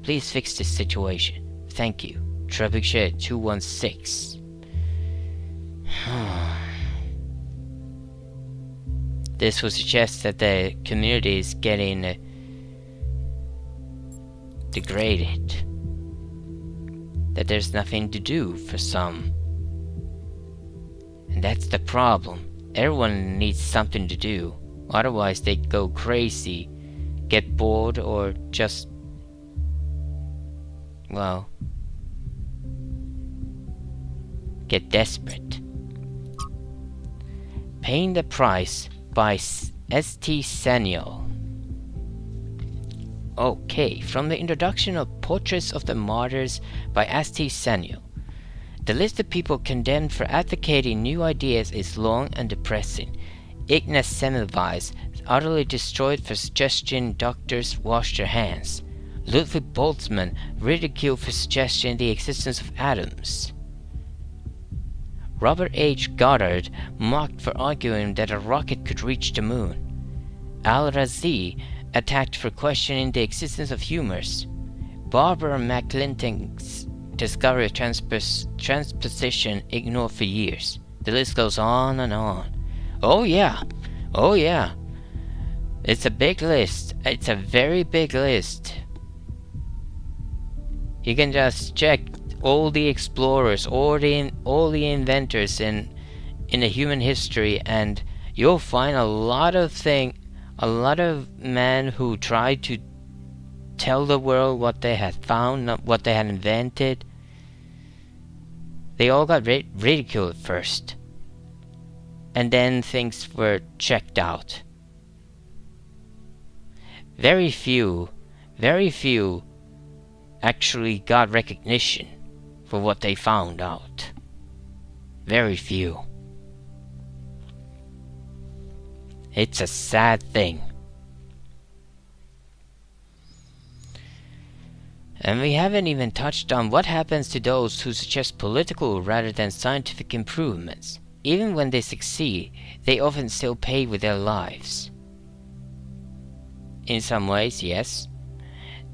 Please fix this situation. Thank you. Trebuchet 216. This would suggest that the community is getting degraded. That there's nothing to do for some. And that's the problem. Everyone needs something to do. Otherwise they go crazy, get bored, or just, well, get desperate. Paying the Price by S.T. Saniel. Okay, from the introduction of Portraits of the Martyrs by S.T. Saniel. The list of people condemned for advocating new ideas is long and depressing. Ignaz Semmelweis, utterly destroyed for suggesting doctors wash their hands. Ludwig Boltzmann, ridiculed for suggesting the existence of atoms. Robert H. Goddard, mocked for arguing that a rocket could reach the moon. Al-Razi, attacked for questioning the existence of humors. Barbara McClintock's discovery of transposition ignored for years. The list goes on and on. Oh yeah. It's a big list. It's a very big list. You can just check all the explorers, all the inventors in the human history, and you'll find a lot of men who try to tell the world what they had found, not what they had invented. They all got ridiculed at first. And then things were checked out. Very few actually got recognition for what they found out. Very few. It's a sad thing. And we haven't even touched on what happens to those who suggest political rather than scientific improvements. Even when they succeed, they often still pay with their lives. In some ways, yes.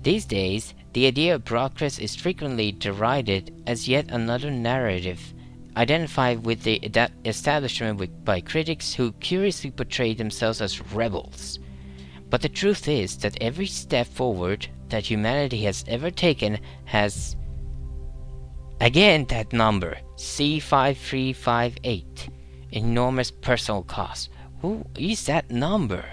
These days, the idea of progress is frequently derided as yet another narrative, identified with the establishment by critics who curiously portray themselves as rebels. But the truth is that every step forward that humanity has ever taken has, again that number, C5358, enormous personal cost. Who is that number?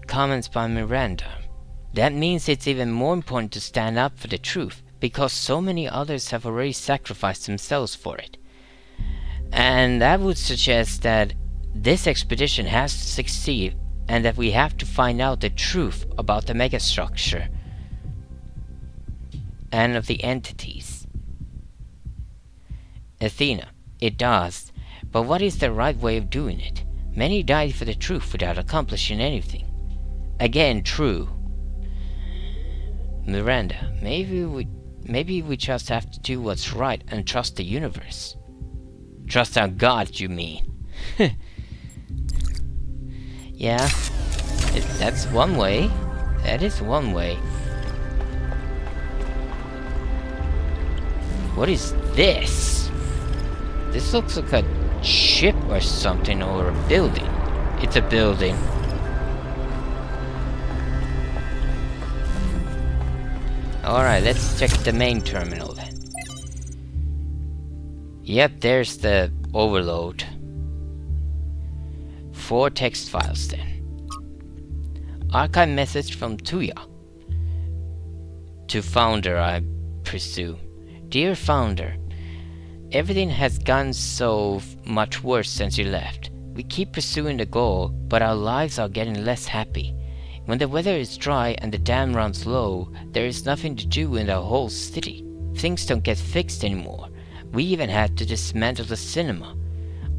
Comments by Miranda. That means it's even more important to stand up for the truth, because so many others have already sacrificed themselves for it. And that would suggest that this expedition has to succeed, and that we have to find out the truth about the megastructure and of the entities. Athena. It does, but what is the right way of doing it? Many died for the truth without accomplishing anything. Again, true. Miranda. Maybe we just have to do what's right and trust the universe. Trust our God, you mean? Yeah, that's one way. That is one way. What is this? This looks like a ship or something, or a building. It's a building. Alright, let's check the main terminal then. Yep, there's the overload. 4 text files then. Archive message from Tuya. To Founder, I presume. Dear Founder, everything has gone so much worse since you left. We keep pursuing the goal, but our lives are getting less happy. When the weather is dry and the dam runs low, there is nothing to do in the whole city. Things don't get fixed anymore. We even had to dismantle the cinema.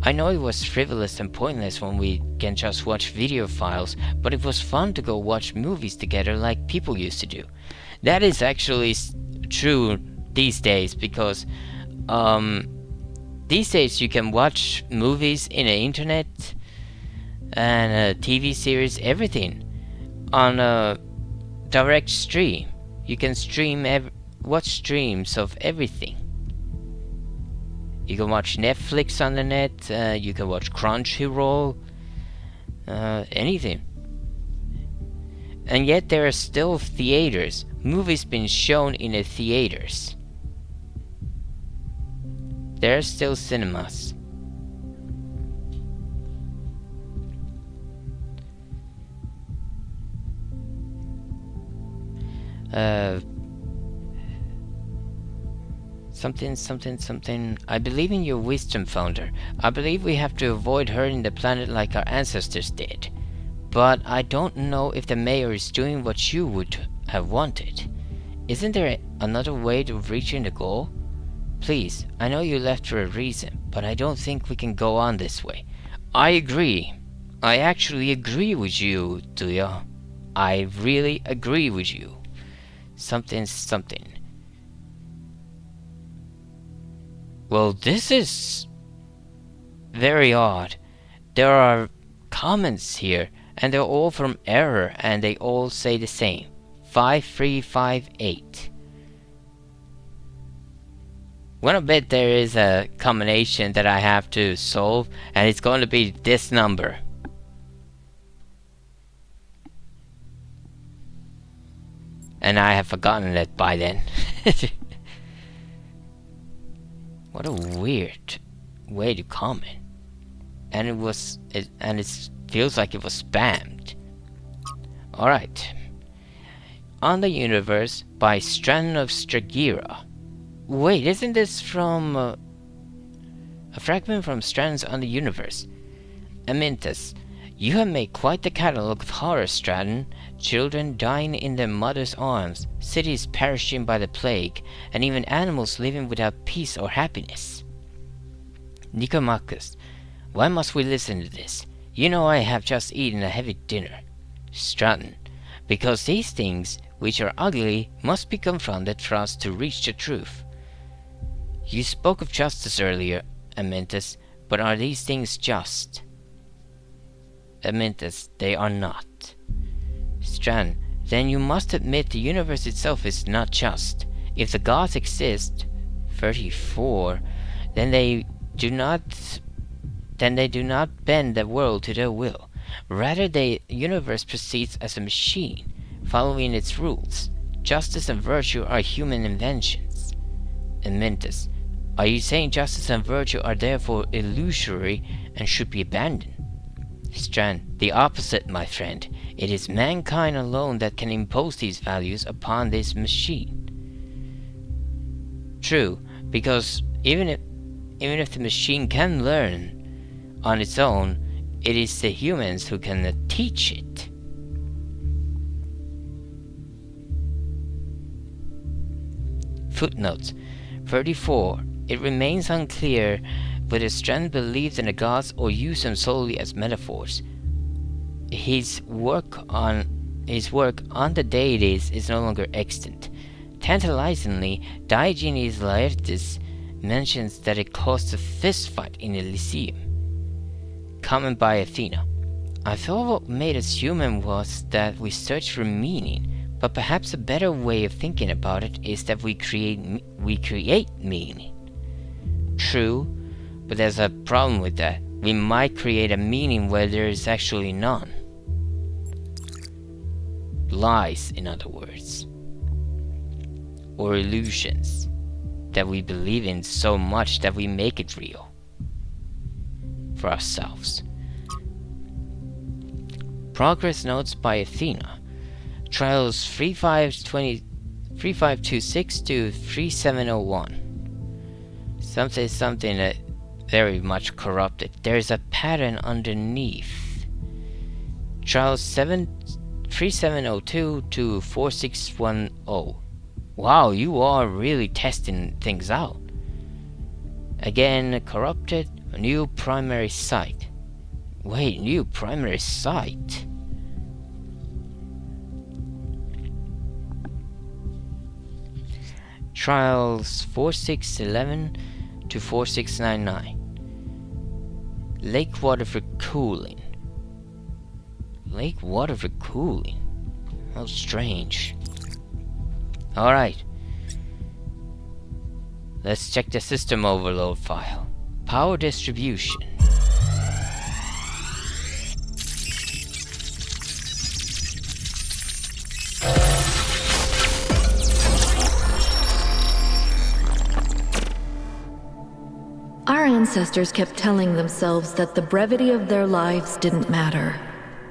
I know it was frivolous and pointless when we can just watch video files, but it was fun to go watch movies together like people used to do. That is actually true these days, because these days you can watch movies in the internet and TV series, everything, on a direct stream. You can watch streams of everything. You can watch Netflix on the net, you can watch Crunchyroll, anything. And yet there are still theaters, movies being shown in the theaters. There are still cinemas. Something. I believe in your wisdom, Founder. I believe we have to avoid hurting the planet like our ancestors did. But I don't know if the mayor is doing what you would have wanted. Isn't there another way of reaching the goal? Please, I know you left for a reason, but I don't think we can go on this way. I agree. I actually agree with you, Tuya. I really agree with you. Something. Well, this is very odd. There are comments here, and they're all from Error, and they all say the same. 5358. Wanna bet there is a combination that I have to solve, and it's going to be this number. And I have forgotten it by then. What a weird way to comment. And it feels like it was spammed. Alright. On the Universe by Strand of Stragira. Wait, isn't this from a fragment from Strands on the Universe? Amintus, you have made quite the catalogue of horror, Stratton. Children dying in their mother's arms, cities perishing by the plague, and even animals living without peace or happiness. Nicomachus, why must we listen to this? You know I have just eaten a heavy dinner. Stratton, because these things, which are ugly, must be confronted for us to reach the truth. You spoke of justice earlier, Amintus, but are these things just? Amintus, they are not. Strand, then you must admit the universe itself is not just. If the gods exist, 34, then they do not bend the world to their will. Rather, the universe proceeds as a machine, following its rules. Justice and virtue are human inventions. Amintus, are you saying justice and virtue are therefore illusory and should be abandoned? Strand, the opposite, my friend. It is mankind alone that can impose these values upon this machine. True, because even if the machine can learn on its own, it is the humans who can teach it. Footnotes 34. It remains unclear whether Strand believed in the gods or used them solely as metaphors. His work on the deities is no longer extant. Tantalizingly, Diogenes Laertius mentions that it caused a fistfight in Elysium. Comment by Athena. I thought what made us human was that we search for meaning, but perhaps a better way of thinking about it is that we create meaning. True, but there's a problem with that. We might create a meaning where there is actually none. Lies, in other words. Or illusions that we believe in so much that we make it real for ourselves. Progress notes by Athena. Trials 3526 to 3701. Something that very much corrupted. There's a pattern underneath. Trials 3702 to 4610. Wow, you are really testing things out. Again, corrupted. New primary site. Wait, new primary site? Trials 4611 to 4699. Lake water for cooling. Lake water for cooling? How strange. Alright. Let's check the system overload file. Power distribution. Our ancestors kept telling themselves that the brevity of their lives didn't matter.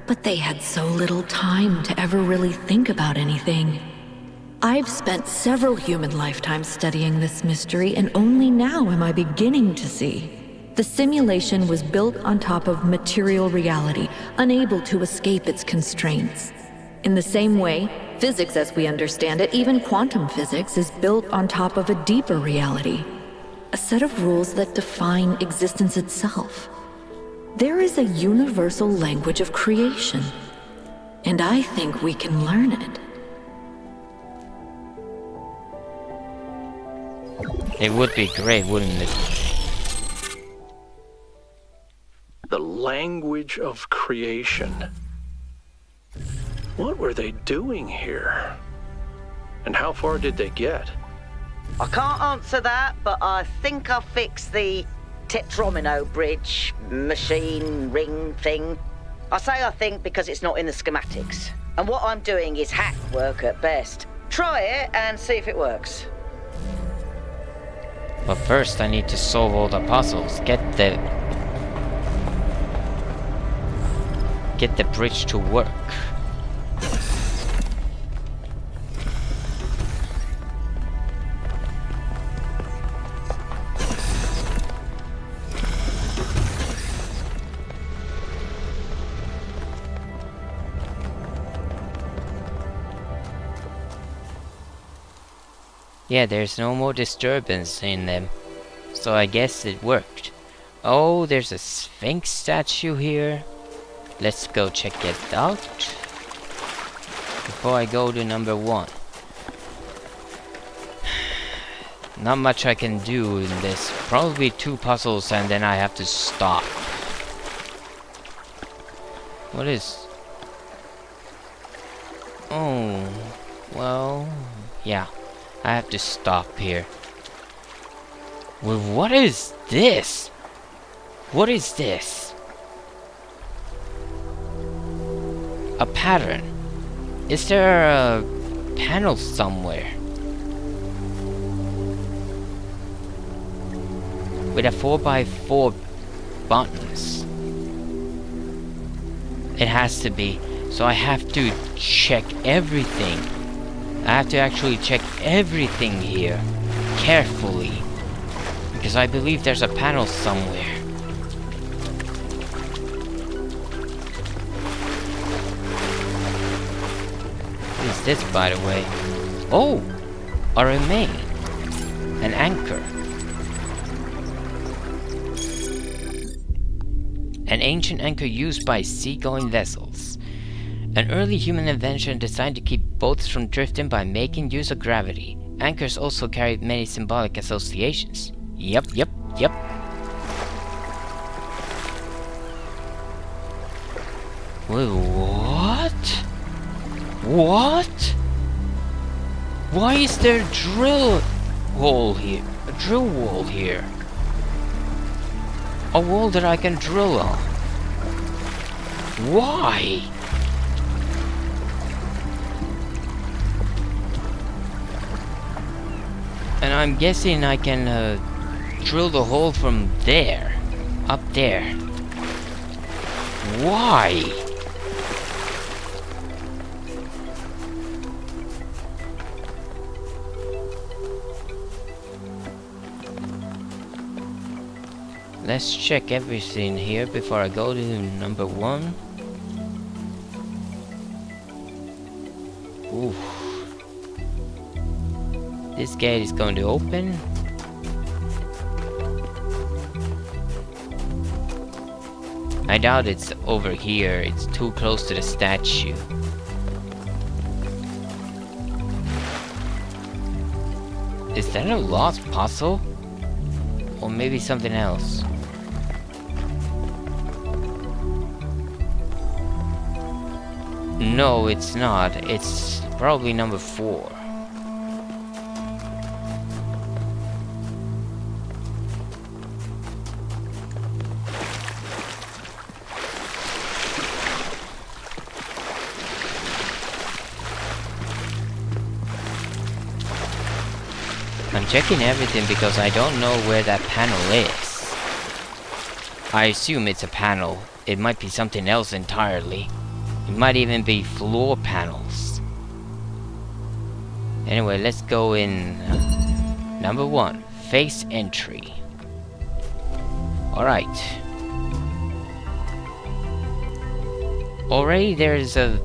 But they had so little time to ever really think about anything. I've spent several human lifetimes studying this mystery, and only now am I beginning to see. The simulation was built on top of material reality, unable to escape its constraints. In the same way, physics as we understand it, even quantum physics, is built on top of a deeper reality. A set of rules that define existence itself. There is a universal language of creation, and I think we can learn it. It would be great, wouldn't it? The language of creation. What were they doing here? And how far did they get? I can't answer that, but I think I fixed the Tetromino bridge, machine, ring thing. I say I think because it's not in the schematics. And what I'm doing is hack work at best. Try it and see if it works. But first I need to solve all the puzzles. Get the bridge to work. Yeah, there's no more disturbance in them. So I guess it worked. Oh, there's a Sphinx statue here. Let's go check it out. Before I go to number 1. Not much I can do in this. Probably 2 puzzles and then I have to stop. What is... Oh, well, yeah. I have to stop here. Well, what is this? What is this? A pattern. Is there a panel somewhere? With a 4x4 buttons. It has to be. So I have to check everything. I have to actually check everything here. Carefully. Because I believe there's a panel somewhere. What is this, by the way? Oh! A remain. An anchor. An ancient anchor used by seagoing vessels. An early human invention designed to keep boats from drifting by making use of gravity. Anchors also carried many symbolic associations. Yep. Wait, what? What? Why is there a drill hole here? A drill wall here? A wall that I can drill on? Why? And I'm guessing I can drill the hole from there. Up there. Why? Let's check everything here before I go to number 1. Oof. This gate is going to open. I doubt it's over here. It's too close to the statue. Is that a lost puzzle? Or maybe something else? No, it's not. It's probably number 4. I'm checking everything because I don't know where that panel is. I assume it's a panel. It might be something else entirely. It might even be floor panels. Anyway, let's go in. Number 1, face entry. Alright. Already there's a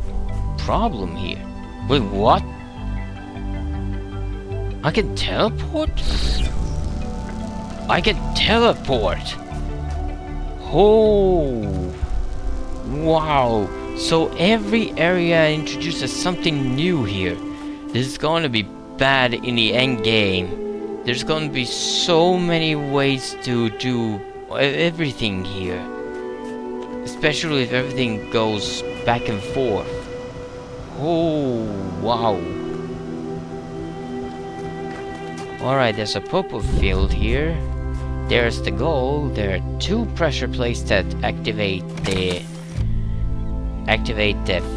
problem here. Wait, what? I can teleport? I can teleport! Oh! Wow! So every area introduces something new here. This is going to be bad in the end game. There's going to be so many ways to do everything here. Especially if everything goes back and forth. Oh, wow. Alright, there's a purple field here. There's the goal. There are 2 pressure plates that activate the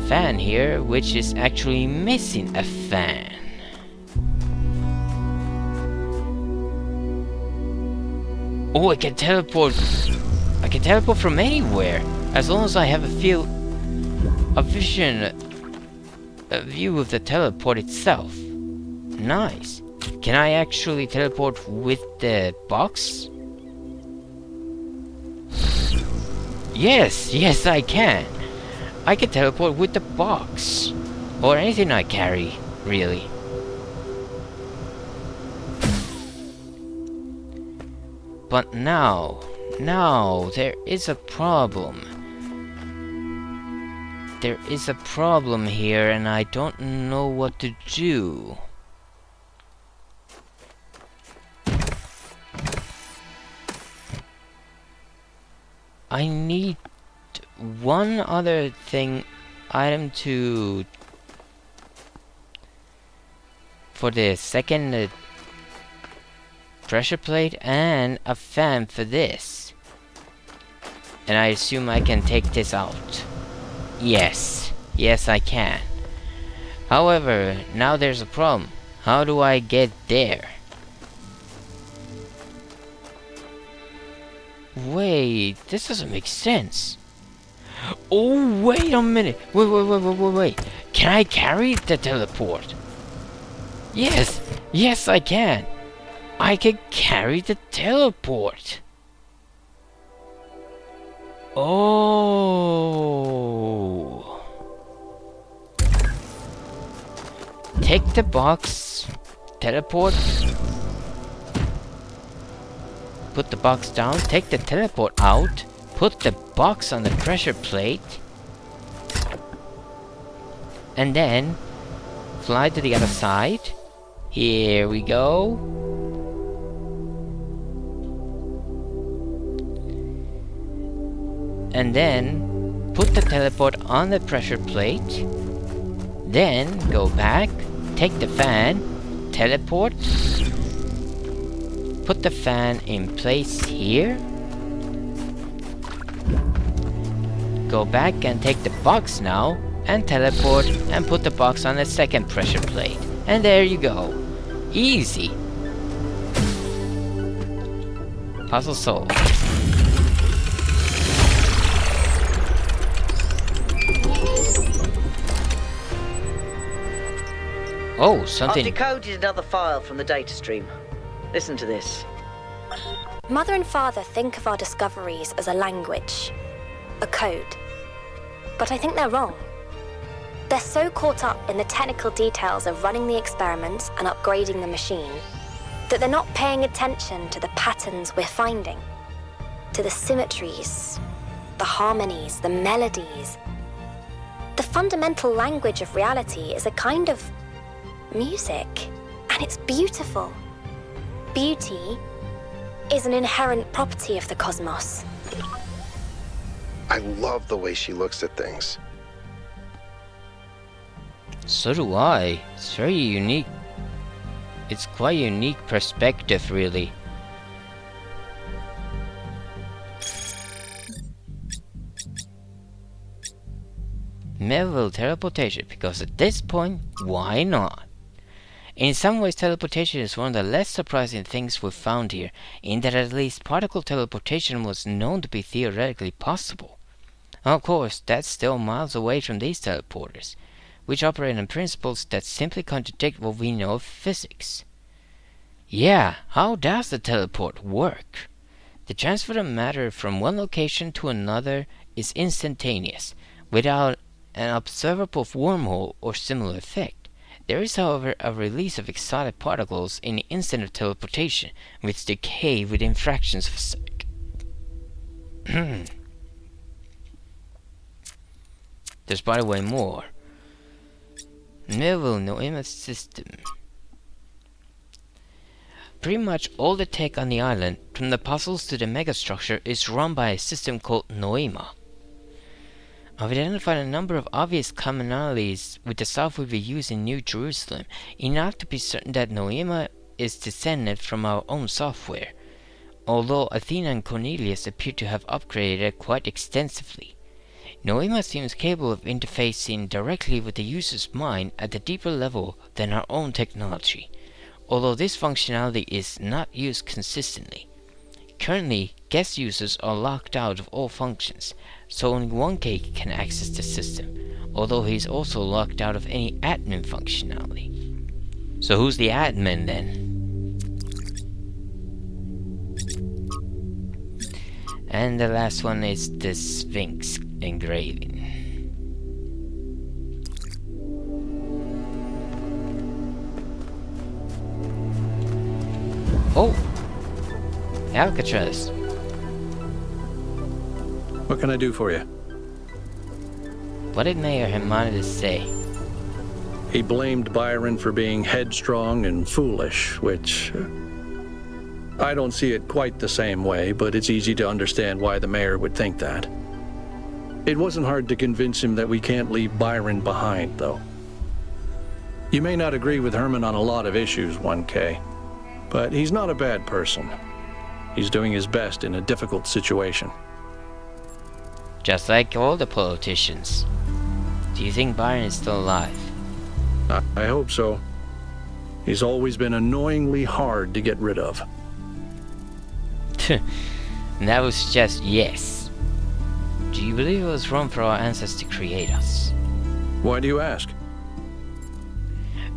fan here, which is actually missing a fan. Oh, I can teleport. I can teleport from anywhere, as long as I have a view of the teleport itself. Nice. Can I actually teleport with the box? Yes, I can. I can teleport with the box. Or anything I carry, really. But now, there is a problem. There is a problem here, and I don't know what to do. I need one other item for the second pressure plate and a fan for this. And I assume I can take this out. Yes, I can. However, now there's a problem. How do I get there? Wait, this doesn't make sense. Oh, wait a minute. Wait. Can I carry the teleport? Yes, I can. I can carry the teleport. Oh. Take the box, teleport. Put the box down, take the teleport out, put the box on the pressure plate, and then fly to the other side. Here we go. And then put the teleport on the pressure plate. Then go back, take the fan, teleport. Put the fan in place here. Go back and take the box now and teleport and put the box on the second pressure plate. And there you go. Easy. Puzzle solved. Oh, something. I've decoded another file from the data stream. Listen to this. Mother and Father think of our discoveries as a language, a code. But I think they're wrong. They're so caught up in the technical details of running the experiments and upgrading the machine that they're not paying attention to the patterns we're finding, to the symmetries, the harmonies, the melodies. The fundamental language of reality is a kind of music, and it's beautiful. Beauty is an inherent property of the cosmos. I love the way she looks at things. So do I. It's very unique. It's quite a unique perspective, really. Medieval teleportation, because at this point, why not? In some ways, teleportation is one of the less surprising things we've found here, in that at least particle teleportation was known to be theoretically possible. Of course, that's still miles away from these teleporters, which operate on principles that simply contradict what we know of physics. Yeah, how does the teleport work? The transfer of matter from one location to another is instantaneous, without an observable wormhole or similar effect. There is, however, a release of excited particles in the instant of teleportation, which decay within fractions of a second. There's, by the way, more. Novel Noema system. Pretty much all the tech on the island, from the puzzles to the megastructure, is run by a system called Noema. I've identified a number of obvious commonalities with the software we use in New Jerusalem, enough to be certain that Noema is descended from our own software, although Athena and Cornelius appear to have upgraded it quite extensively. Noema seems capable of interfacing directly with the user's mind at a deeper level than our own technology, although this functionality is not used consistently. Currently, guest users are locked out of all functions, so only 1K can access the system, although he's also locked out of any admin functionality. So who's the admin then? And the last one is the Sphinx engraving. Oh! Alcatraz. What can I do for you? What did Mayor Hermanides say? He blamed Byron for being headstrong and foolish, which... I don't see it quite the same way, but it's easy to understand why the mayor would think that. It wasn't hard to convince him that we can't leave Byron behind, though. You may not agree with Herman on a lot of issues, 1K, but he's not a bad person. He's doing his best in a difficult situation. Just like all the politicians. Do you think Byron is still alive? I hope so. He's always been annoyingly hard to get rid of. And that was just yes. Do you believe it was wrong for our ancestors to create us? Why do you ask?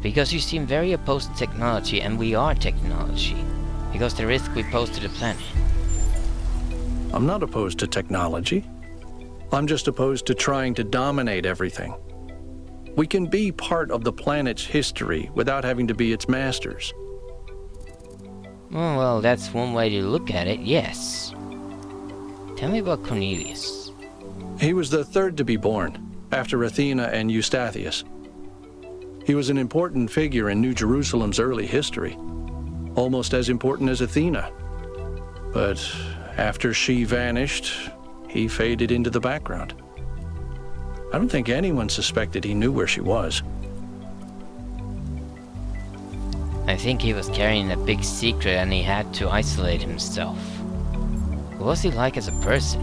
Because you seem very opposed to technology, and we are technology. Because the risk we pose to the planet. I'm not opposed to technology. I'm just opposed to trying to dominate everything. We can be part of the planet's history without having to be its masters. Oh, well, that's one way to look at it, yes. Tell me about Cornelius. He was the third to be born, after Athena and Eustathius. He was an important figure in New Jerusalem's early history, almost as important as Athena. But after she vanished, he faded into the background. I don't think anyone suspected he knew where she was. I think he was carrying a big secret and he had to isolate himself. What was he like as a person?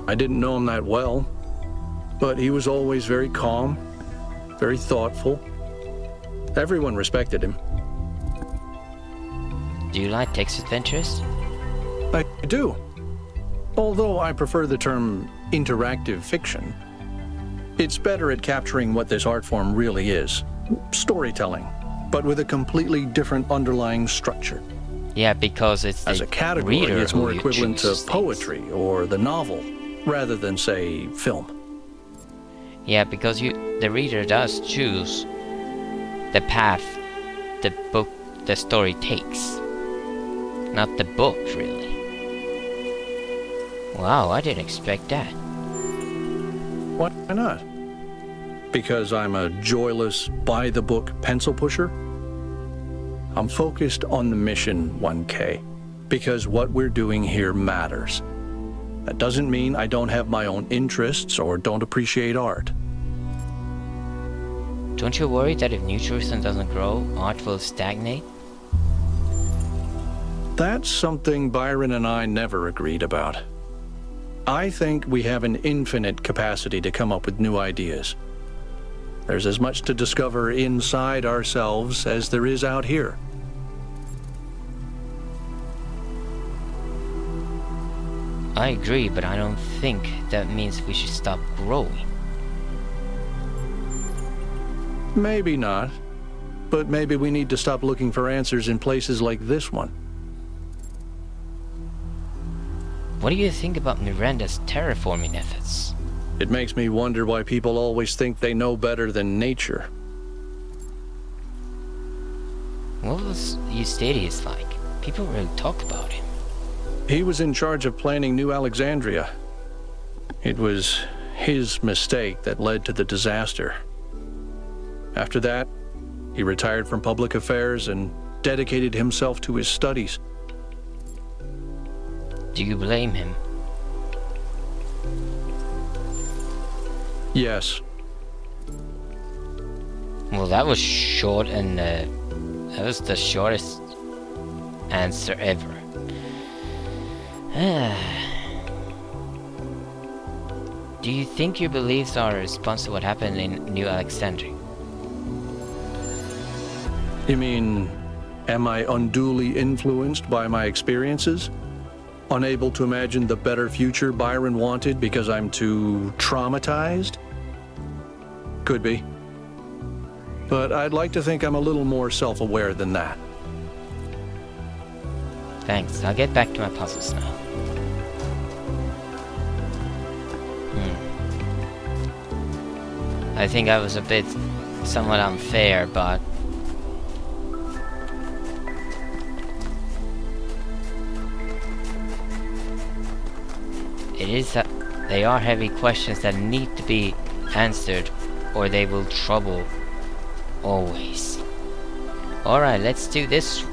I didn't know him that well, but he was always very calm, very thoughtful. Everyone respected him. Do you like text adventures? I do. Although I prefer the term interactive fiction. It's better at capturing what this art form really is. Storytelling, but with a completely different underlying structure. Yeah, because it's as a category, it's more equivalent to poetry or the novel, rather than, say, film. Yeah, because the reader does choose the path the story takes. Not the book, really. Wow, I didn't expect that. Why not? Because I'm a joyless, by-the-book pencil pusher? I'm focused on the mission, 1K, because what we're doing here matters. That doesn't mean I don't have my own interests or don't appreciate art. Don't you worry that if New Jerusalem doesn't grow, art will stagnate? That's something Byron and I never agreed about. I think we have an infinite capacity to come up with new ideas. There's as much to discover inside ourselves as there is out here. I agree, but I don't think that means we should stop growing. Maybe not. But maybe we need to stop looking for answers in places like this one. What do you think about Miranda's terraforming efforts? It makes me wonder why people always think they know better than nature. What was Eustathius like? People really talk about him. He was in charge of planning New Alexandria. It was his mistake that led to the disaster. After that, he retired from public affairs and dedicated himself to his studies. Do you blame him? Yes. Well, that was short, and that was the shortest answer ever. Do you think your beliefs are a response to what happened in New Alexandria? You mean, am I unduly influenced by my experiences? Unable to imagine the better future Byron wanted because I'm too traumatized? Could be. But I'd like to think I'm a little more self-aware than that. Thanks. I'll get back to my puzzles now. I think I was a bit somewhat unfair, but it is that they are heavy questions that need to be answered, or they will trouble always. Alright, let's do this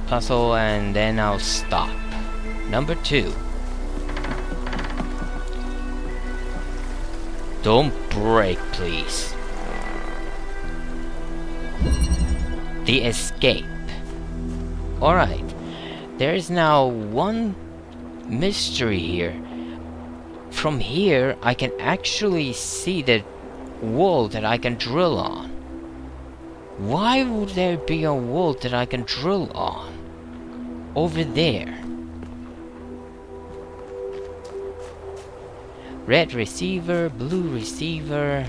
puzzle and then I'll stop. Number 2. Don't break, please. The escape. Alright. There is now one mystery here. From here, I can actually see the wall that I can drill on. Why would there be a wall that I can drill on? Over there. Red receiver, blue receiver.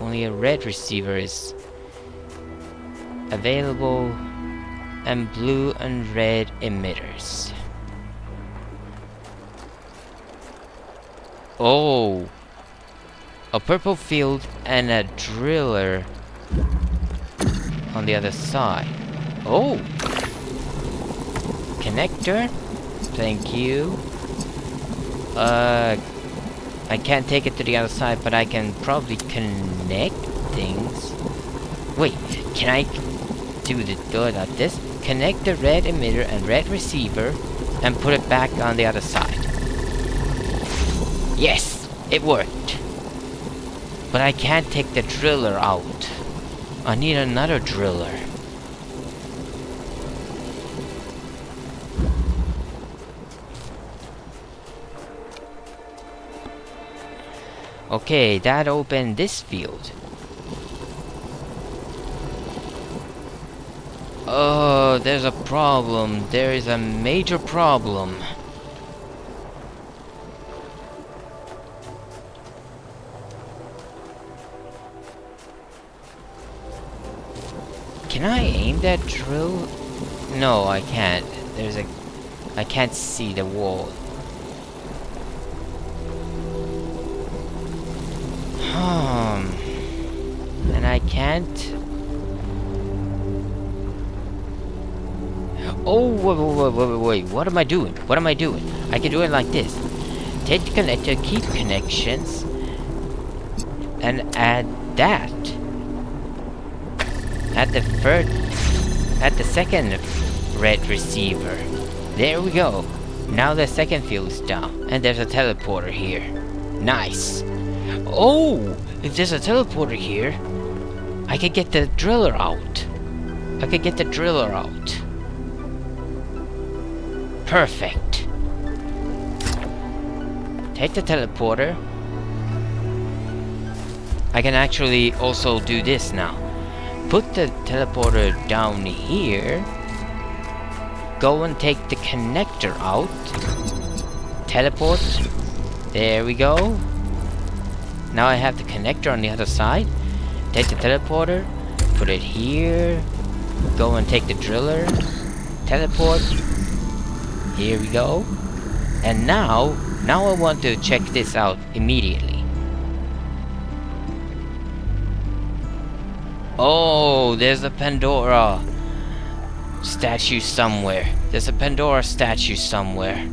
Only a red receiver is available, and blue and red emitters. Oh, a purple field and a driller on the other side. Oh, connector. Thank you. I can't take it to the other side, but I can probably connect things. Wait, can I do it like this? Connect the red emitter and red receiver and put it back on the other side. Yes, it worked. But I can't take the driller out. I need another driller. Okay, that opened this field. Oh, there's a problem. There is a major problem. Can I aim that drill? No, I can't. I can't see the wall. And I can't. Oh, wait. What am I doing? What am I doing? I can do it like this. Take the connector, keep connections, and add that. At the second red receiver. There we go. Now the second field is down, and there's a teleporter here. Nice. Oh, if there's a teleporter here, I could get the driller out. Perfect. Take the teleporter. I can actually also do this now. Put the teleporter down here. Go and take the connector out. Teleport. There we go. Now I have the connector on the other side. Take the teleporter. Put it here. Go and take the driller. Teleport. Here we go. And now I want to check this out immediately. Oh, there's a Pandora statue somewhere. There's a Pandora statue somewhere.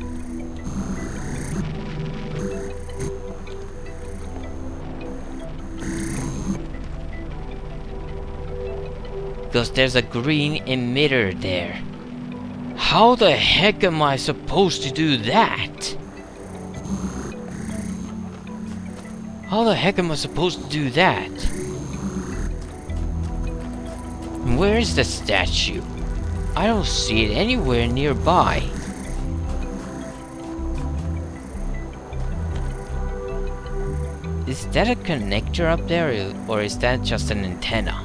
Because there's a green emitter there. How the heck am I supposed to do that? How the heck am I supposed to do that? Where is the statue? I don't see it anywhere nearby. Is that a connector up there, or is that just an antenna?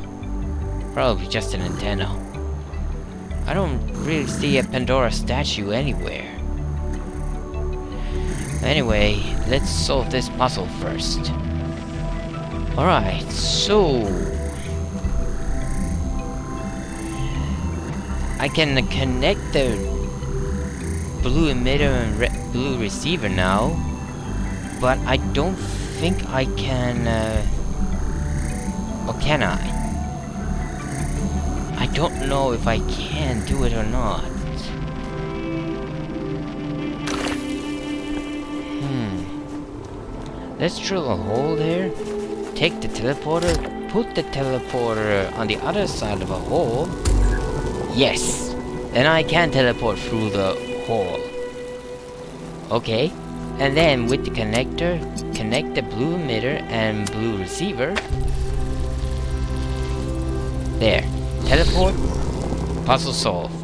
Probably just an antenna. I don't really see a Pandora statue anywhere. Anyway, let's solve this puzzle first. Alright, so... I can connect the blue emitter and blue receiver now, but I don't think I can, or can I? I don't know if I can do it or not. Let's drill a hole there, take the teleporter, put the teleporter on the other side of a hole. Yes! Then I can teleport through the hole. Okay. And then with the connector, connect the blue emitter and blue receiver. There. Teleport. Puzzle solved.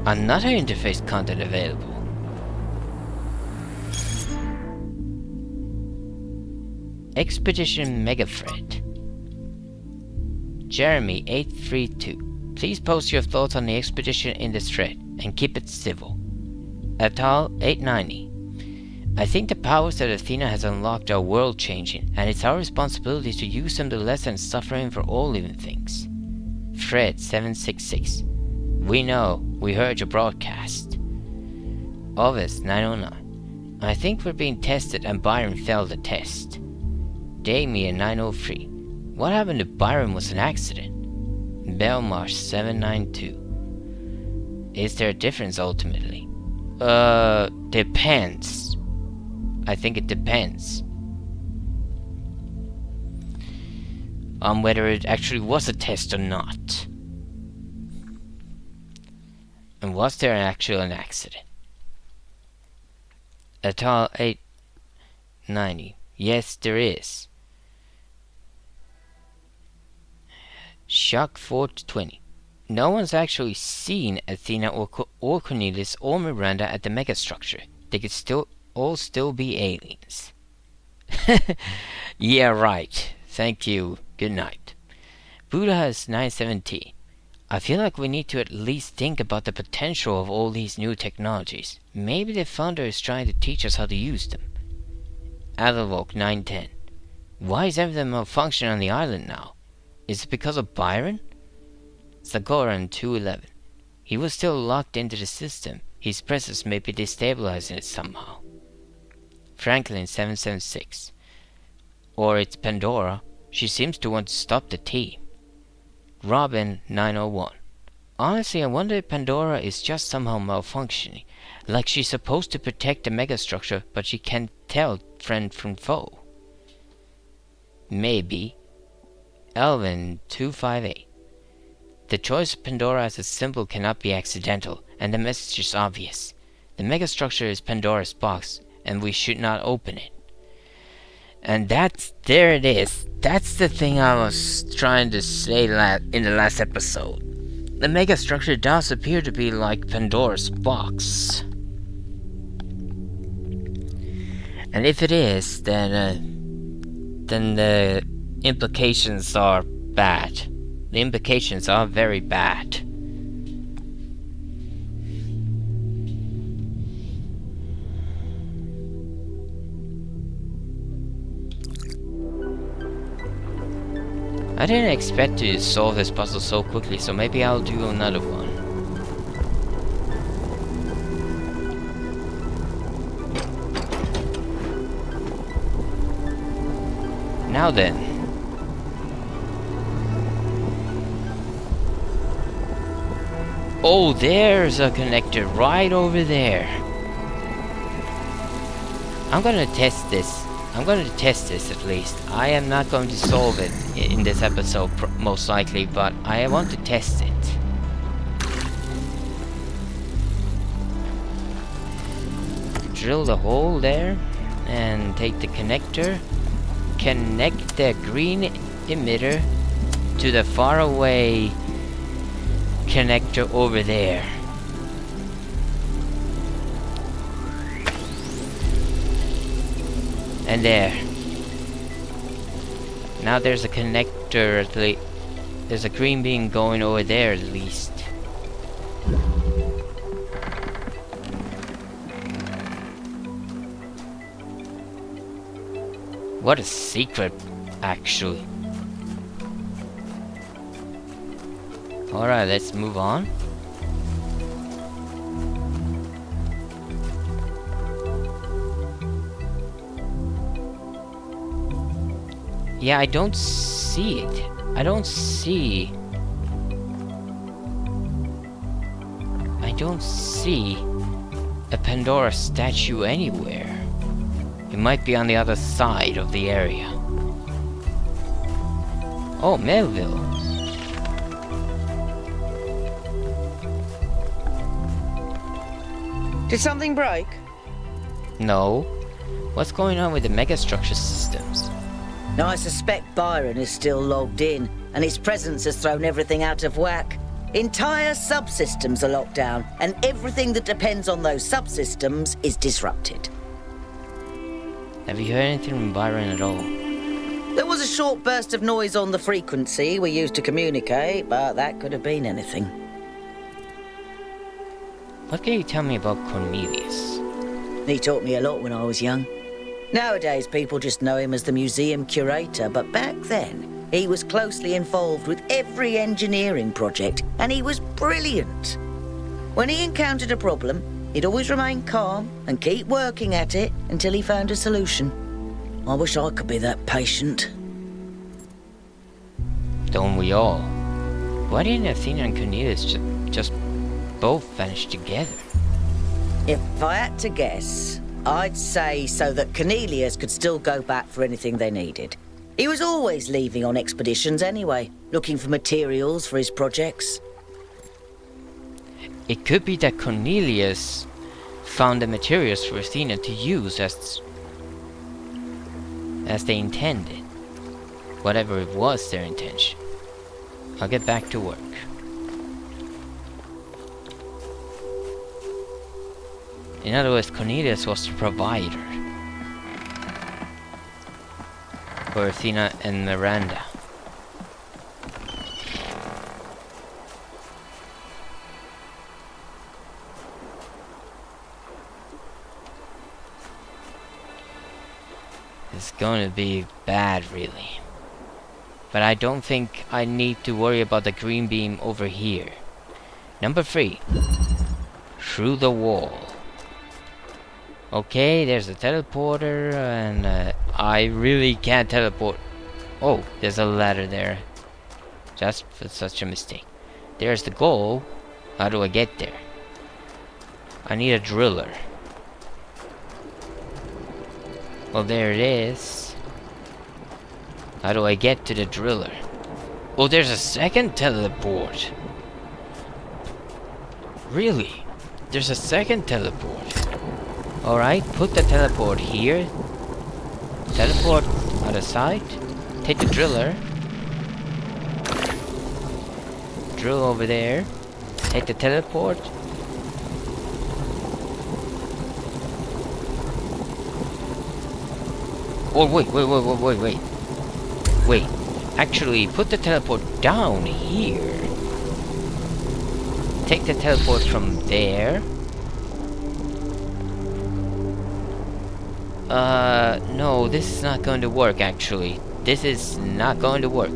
Another interface content available. Expedition Mega Thread. Jeremy 832. Please post your thoughts on the expedition in this thread and keep it civil. Atal 890. I think the powers that Athena has unlocked are world changing, and it's our responsibility to use them to lessen suffering for all living things. Fred 766. We know, we heard your broadcast. Ovis 909. I think we're being tested and Byron failed the test. Damien 903. What happened to Byron was an accident. Belmarsh 792. Is there a difference ultimately? Depends. I think it depends on whether it actually was a test or not. And was there an accident? Atal 890. Yes, there is. Shock 420. No one's actually seen Athena or Cornelius or Miranda at the megastructure. They could all still be aliens. Yeah, right. Thank you. Good night. Buddha has 917. I feel like we need to at least think about the potential of all these new technologies. Maybe the founder is trying to teach us how to use them. Adalvok 910. Why is everything malfunctioning on the island now? Is it because of Byron? Zagoran 211. He was still locked into the system. His presence may be destabilizing it somehow. Franklin 776. Or it's Pandora. She seems to want to stop the team. Robin 901. Honestly, I wonder if Pandora is just somehow malfunctioning. Like she's supposed to protect the megastructure, but she can't tell friend from foe. Maybe. Elvin 258. The choice of Pandora as a symbol cannot be accidental, and the message is obvious. The megastructure is Pandora's box, and we should not open it. And there it is. That's the thing I was trying to say in the last episode. The megastructure does appear to be like Pandora's box. And if it is, then the implications are bad. The implications are very bad. I didn't expect to solve this puzzle so quickly, so maybe I'll do another one. Now then. Oh, there's a connector right over there. I'm gonna test this. I'm going to test this at least. I am not going to solve it in this episode most likely, but I want to test it. Drill the hole there and take the connector. Connect the green emitter to the faraway connector over there. And there. Now there's a connector at least. There's a green beam going over there at least. What a secret, actually. Alright, let's move on. Yeah, I don't see it. I don't see a Pandora statue anywhere. It might be on the other side of the area. Oh, Melville. Did something break? No. What's going on with the megastructure systems? Now, I suspect Byron is still logged in, and his presence has thrown everything out of whack. Entire subsystems are locked down, and everything that depends on those subsystems is disrupted. Have you heard anything from Byron at all? There was a short burst of noise on the frequency we used to communicate, but that could have been anything. What can you tell me about Cornelius? He taught me a lot when I was young. Nowadays, people just know him as the museum curator, but back then, he was closely involved with every engineering project, and he was brilliant. When he encountered a problem, he'd always remain calm and keep working at it until he found a solution. I wish I could be that patient. Don't we all? Why didn't Athena and Cornelius just both vanish together? If I had to guess, I'd say so that Cornelius could still go back for anything they needed. He was always leaving on expeditions anyway, looking for materials for his projects. It could be that Cornelius found the materials for Athena to use as they intended. Whatever it was their intention. I'll get back to work. In other words, Cornelius was the provider for Athena and Miranda. It's going to be bad, really. But I don't think I need to worry about the green beam over here. Number 3. Through the wall. Okay, there's a teleporter, and I really can't teleport. Oh, there's a ladder there. Just for such a mistake. There's the goal. How do I get there? I need a driller. Well, there it is. How do I get to the driller? Oh, there's a second teleport. Really? There's a second teleport. Alright, put the teleport here. Teleport out of sight. Take the driller. Drill over there. Take the teleport. Oh, wait. Actually, put the teleport down here. Take the teleport from there. No, this is not going to work, actually. This is not going to work.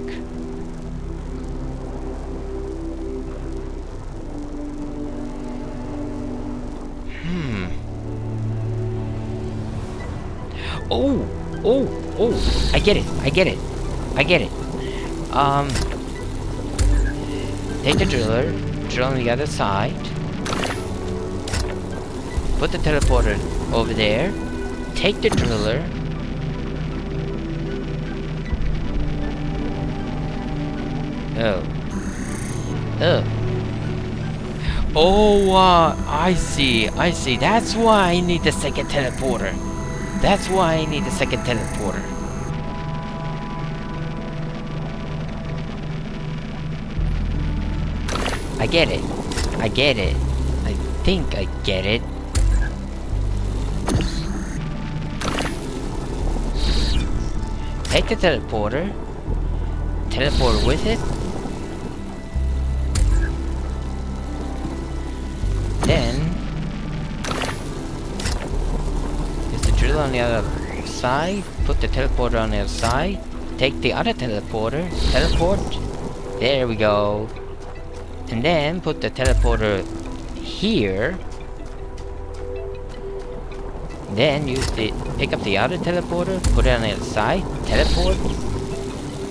Oh, I get it. Take the driller, drill on the other side. Put the teleporter over there. Take the driller. Oh, I see. That's why I need the second teleporter. I get it. I think I get it. Take the teleporter. teleporter with it. Then use the drill on the other side. Put the teleporter on the other side. Take the other teleporter. Teleport. There we go. And then put the teleporter here. Then pick up the other teleporter, put it on the other side, teleport.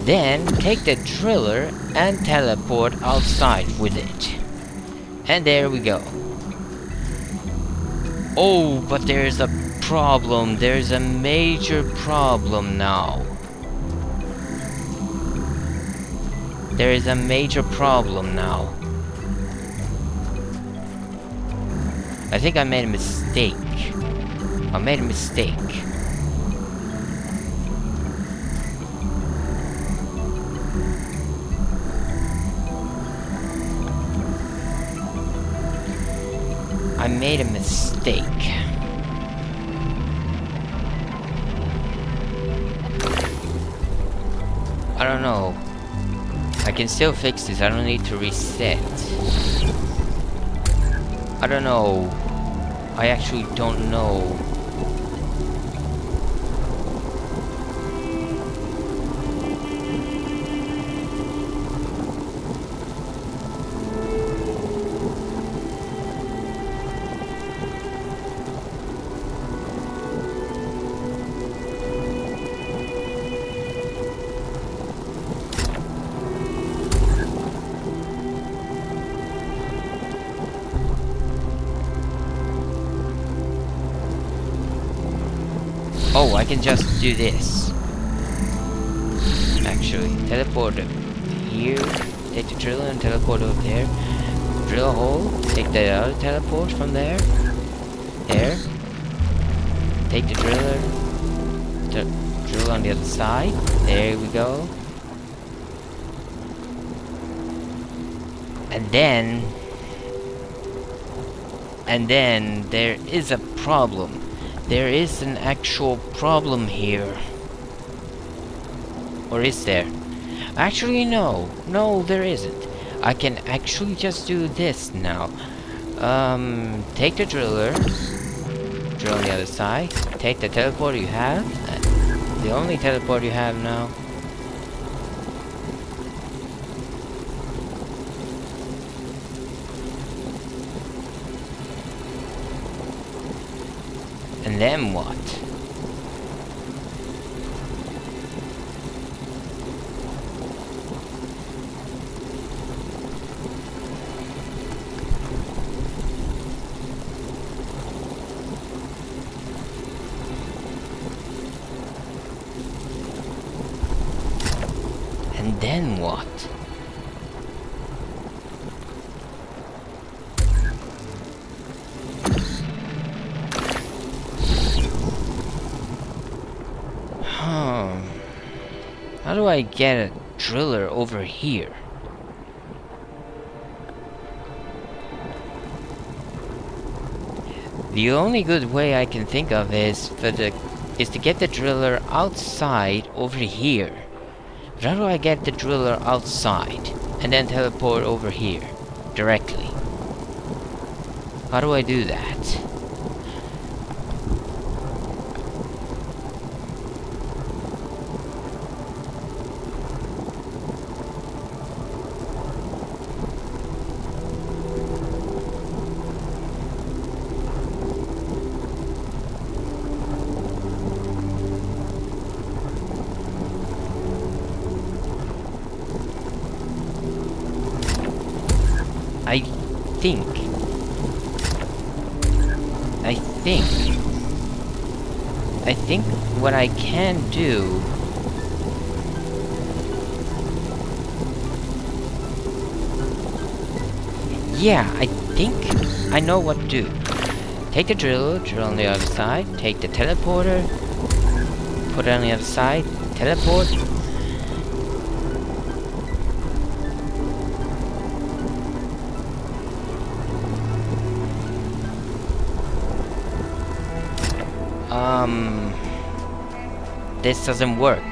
Then take the driller and teleport outside with it. And there we go. Oh, but there's a problem. There's a major problem now. There is a major problem now. I think I made a mistake. I made a mistake. I made a mistake. I don't know. I can still fix this. I don't need to reset. I don't know. I actually don't know. Oh, I can just do this. Actually, teleport here, take the drill and teleport over there. Drill a hole, take the other teleport from there. There. Take the driller, drill on the other side. There we go. And then there is a problem. There is an actual problem here. Or is there? Actually, no. No, there isn't. I can actually just do this now. Take the driller. Drill on the other side. Take the teleporter you have. The only teleporter you have now. And then what? And then what? How do I get a driller over here? The only good way I can think of is to get the driller outside over here. But how do I get the driller outside and then teleport over here directly? How do I do that? I think what I can do yeah, I think I know what to do. Take the drill on the other side, take the teleporter, put it on the other side, teleport. This doesn't work.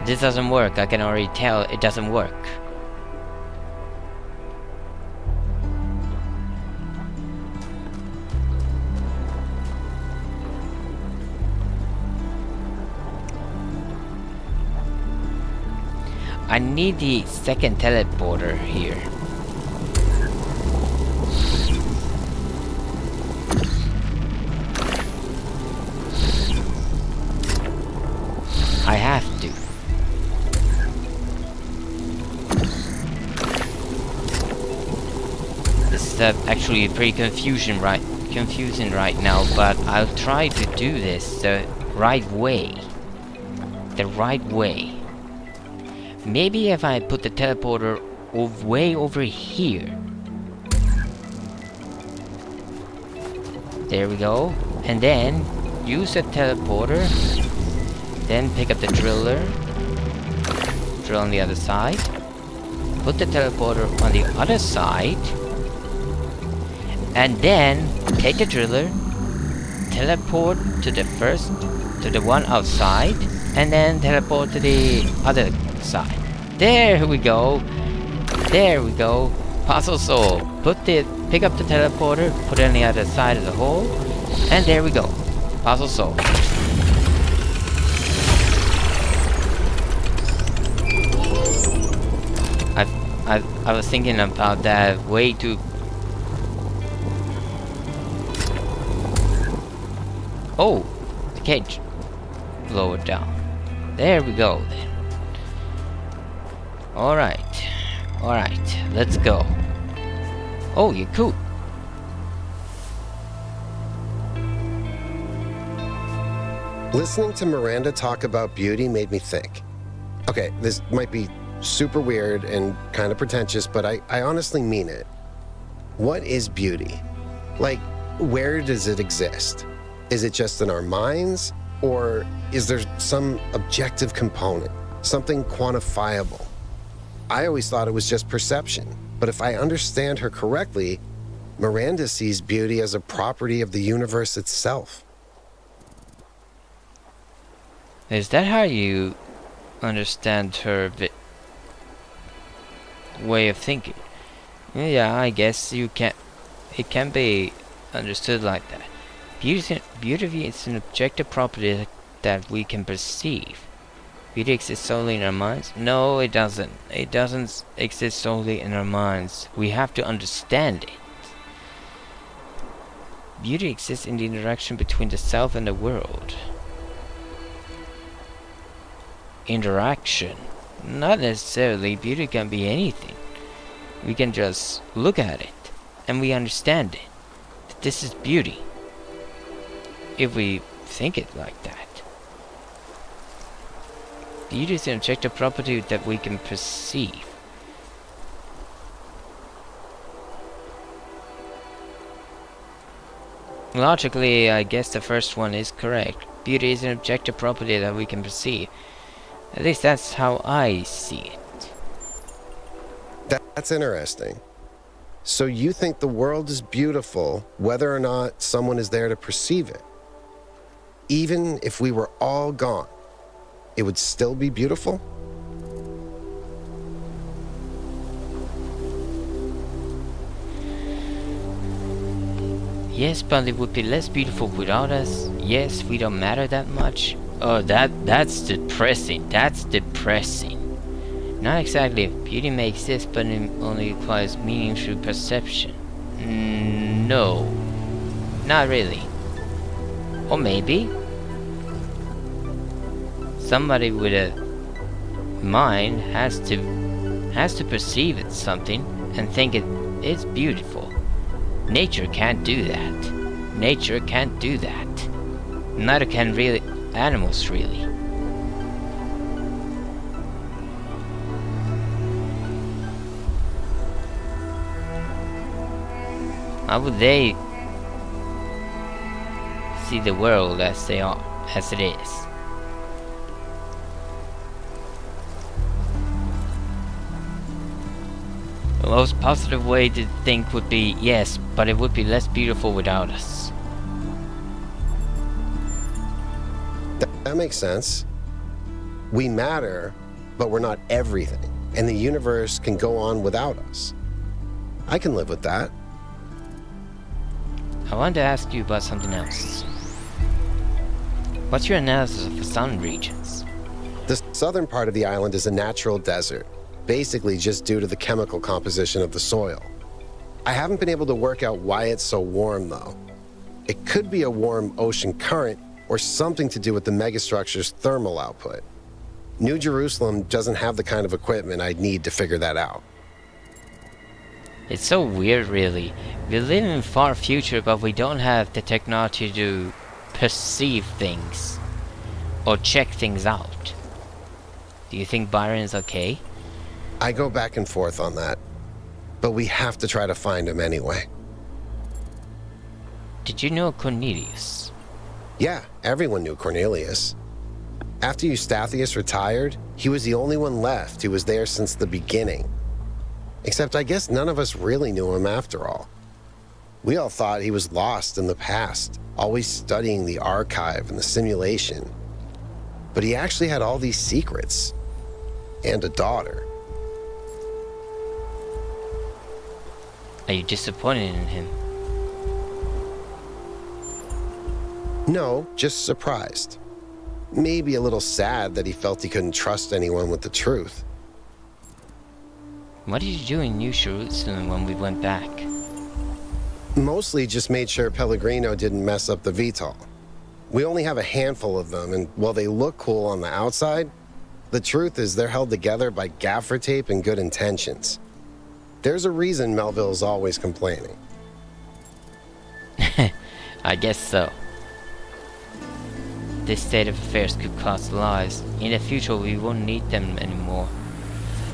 This doesn't work. I can already tell it doesn't work. I need the second teleporter here. I have to. This is actually pretty confusing right now, but I'll try to do this the right way. The right way. Maybe if I put the teleporter way over here. There we go. And then use the teleporter. Then pick up the driller. Drill on the other side. Put the teleporter on the other side. And then take the driller. Teleport to the one outside. And then teleport to the other side. There we go. There we go. Puzzle solved. Pick up the teleporter, put it on the other side of the hole, and there we go. Puzzle solved. I was thinking about that way too. Oh, the cage lowered down. There we go then. Alright, let's go. Oh, you're cool. Listening to Miranda talk about beauty made me think. Okay, this might be super weird and kind of pretentious, but I honestly mean it. What is beauty? Like, where does it exist? Is it just in our minds? Or is there some objective component? Something quantifiable? I always thought it was just perception, but if I understand her correctly, Miranda sees beauty as a property of the universe itself. Is that how you understand her way of thinking? Yeah, I guess it can be understood like that. Beauty is an objective property that we can perceive. Beauty exists solely in our minds? No, it doesn't. It doesn't exist solely in our minds. We have to understand it. Beauty exists in the interaction between the self and the world. Interaction? Not necessarily. Beauty can be anything. We can just look at it and we understand it. That this is beauty. If we think it like that. Beauty is an objective property that we can perceive. Logically, I guess the first one is correct. Beauty is an objective property that we can perceive. At least that's how I see it. That's interesting. So you think the world is beautiful whether or not someone is there to perceive it? Even if we were all gone, it would still be beautiful? Yes, but it would be less beautiful without us. Yes, we don't matter that much. Oh, that's depressing. That's depressing. Not exactly. Beauty may exist, but it only requires meaning through perception. No. Not really. Or maybe. Somebody with a mind has to perceive it something and think it's beautiful. Nature can't do that. Nature can't do that. Neither can really animals really. How would they see the world as they are, as it is? The most positive way to think would be, yes, but it would be less beautiful without us. That makes sense. We matter, but we're not everything, and the universe can go on without us. I can live with that. I wanted to ask you about something else. What's your analysis of the sun regions? The southern part of the island is a natural desert, basically just due to the chemical composition of the soil. I haven't been able to work out why it's so warm, though. It could be a warm ocean current or something to do with the megastructure's thermal output. New Jerusalem doesn't have the kind of equipment I'd need to figure that out. It's so weird, really. We live in far future, but we don't have the technology to perceive things or check things out. Do you think Byron's okay? I go back and forth on that, but we have to try to find him anyway. Did you know Cornelius? Yeah, everyone knew Cornelius. After Eustathius retired, he was the only one left who was there since the beginning. Except I guess none of us really knew him after all. We all thought he was lost in the past, always studying the archive and the simulation. But he actually had all these secrets. And a daughter. Are you disappointed in him? No, just surprised. Maybe a little sad that he felt he couldn't trust anyone with the truth. What did you do in New Jerusalem when we went back? Mostly just made sure Pellegrino didn't mess up the VTOL. We only have a handful of them, and while they look cool on the outside, the truth is they're held together by gaffer tape and good intentions. There's a reason Melville's always complaining. I guess so. This state of affairs could cost lives. In the future, we won't need them anymore.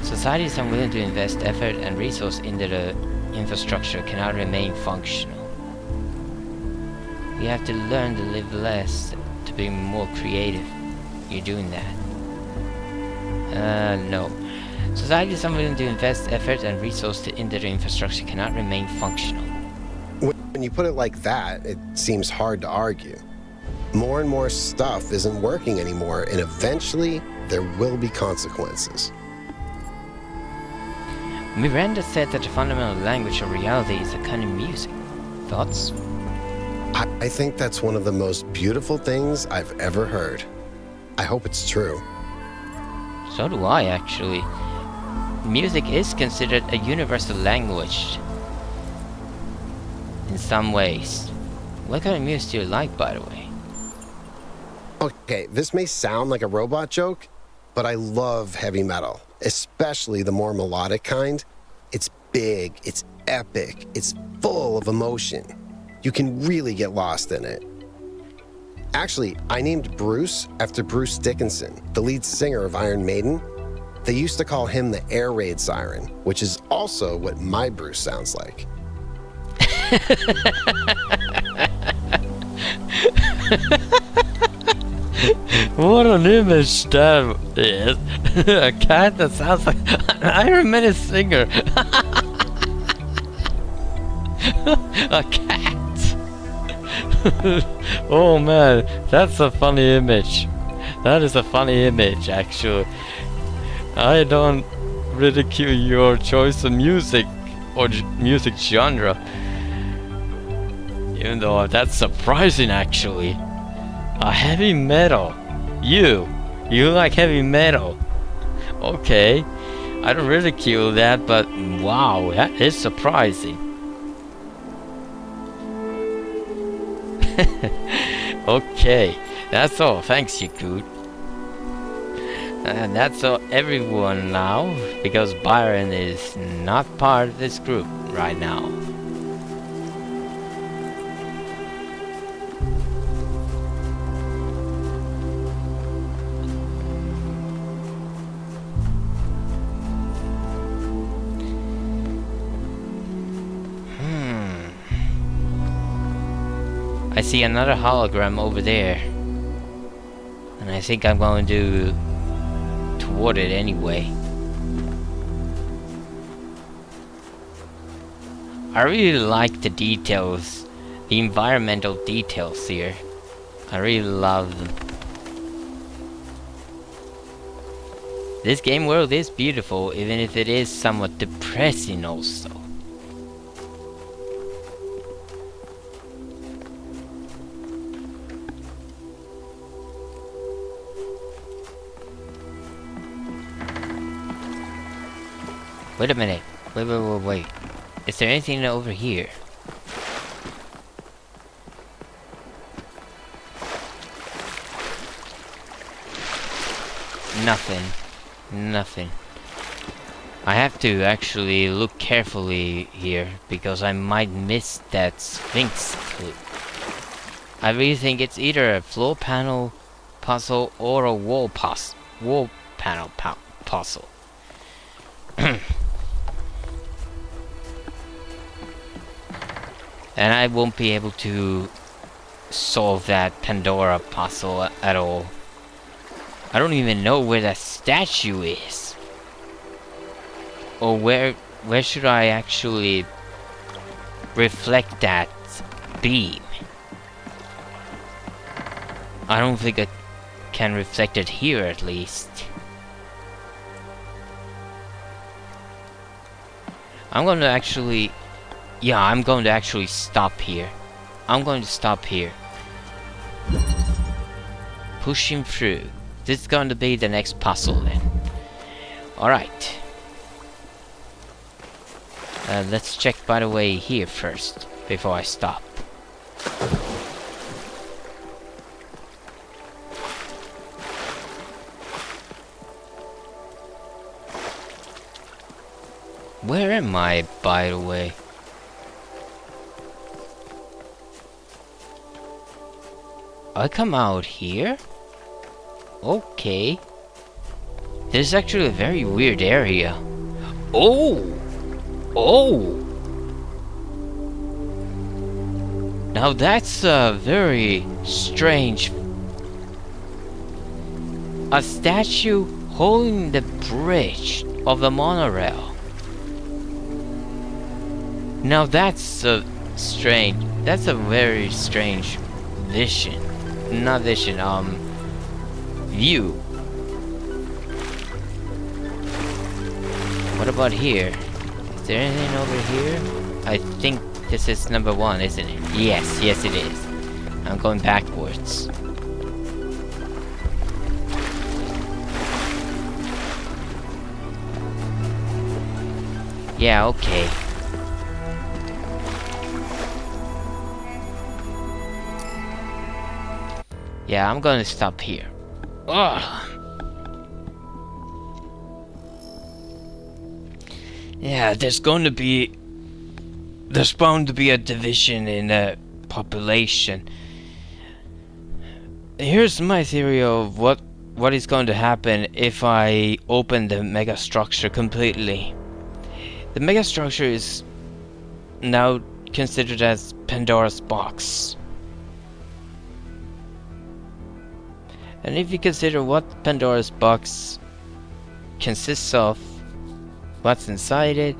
Societies unwilling to invest effort and resource into the infrastructure cannot remain functional. We have to learn to live less, to be more creative. You're doing that. No. Societies unwilling to invest effort and resource into the infrastructure cannot remain functional. When you put it like that, it seems hard to argue. More and more stuff isn't working anymore, and eventually there will be consequences. Miranda said that the fundamental language of reality is a kind of music. Thoughts? I think that's one of the most beautiful things I've ever heard. I hope it's true. So do I, actually. Music is considered a universal language. In some ways. What kind of music do you like, by the way? Okay, this may sound like a robot joke, but I love heavy metal, especially the more melodic kind. It's big, it's epic, it's full of emotion. You can really get lost in it. Actually, I named Bruce after Bruce Dickinson, the lead singer of Iron Maiden. They used to call him the air raid siren, which is also what my Bruce sounds like. What an image that is. A cat that sounds like an Iron Maiden singer. A cat. Oh man, that's a funny image. That is a funny image, actually. I don't ridicule your choice of music or music genre. Even though that's surprising, actually. A heavy metal. You like heavy metal. Okay. I don't ridicule that, but wow, that is surprising. Okay. That's all. Thanks, Yakut. And that's all everyone now, because Byron is not part of this group right now. I see another hologram over there, and I think I'm going to toward it anyway. I really like the details, the environmental details here. I really love them. This game world is beautiful, even if it is somewhat depressing also. Wait a minute. Wait. Is there anything over here? Nothing. I have to actually look carefully here because I might miss that Sphinx clue. I really think it's either a floor panel puzzle or a wall panel puzzle. And I won't be able to solve that Pandora puzzle at all. I don't even know where that statue is. Or where should I actually reflect that beam? I don't think I can reflect it here at least. I'm going to actually stop here. I'm going to stop here. Pushing through. This is going to be the next puzzle then. Alright. Let's check, by the way, here first, before I stop. Where am I, by the way? I come out here? Okay. This is actually a very weird area. Oh! Now that's a very strange... A statue holding the bridge of the monorail. Now that's a strange... That's a very strange vision. Not vision, view. What about here? Is there anything over here? I think this is number 1, isn't it? Yes it is. I'm going backwards. Yeah, okay. Yeah, I'm gonna stop here. Ugh. Yeah, there's bound to be a division in the population. Here's my theory of what is going to happen if I open the megastructure completely. The megastructure is now considered as Pandora's box. And if you consider what Pandora's box consists of, what's inside it,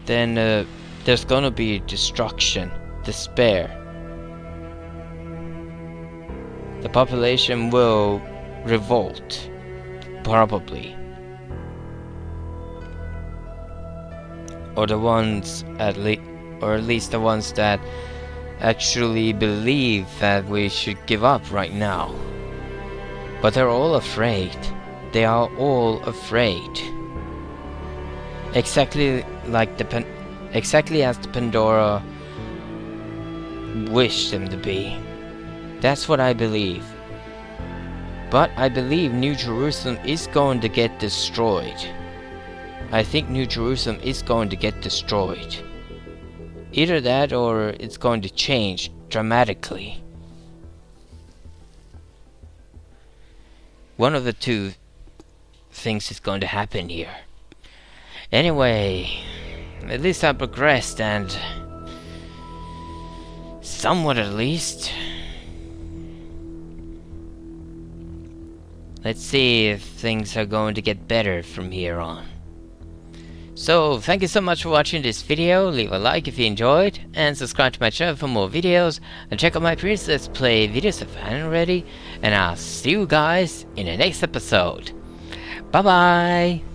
then there's gonna be destruction, despair. The population will revolt, probably. Or the ones at least the ones that actually believe that we should give up right now. But they're all afraid. They are all afraid. Exactly as the Pandora wished them to be. That's what I believe. But I believe New Jerusalem is going to get destroyed. I think New Jerusalem is going to get destroyed. Either that or it's going to change dramatically. One of the two things is going to happen here. Anyway, at least I progressed, and somewhat at least. Let's see if things are going to get better from here on. So, thank you so much for watching this video. Leave a like if you enjoyed, and subscribe to my channel for more videos, and check out my previous Let's Play videos if you haven't already, and I'll see you guys in the next episode. Bye bye!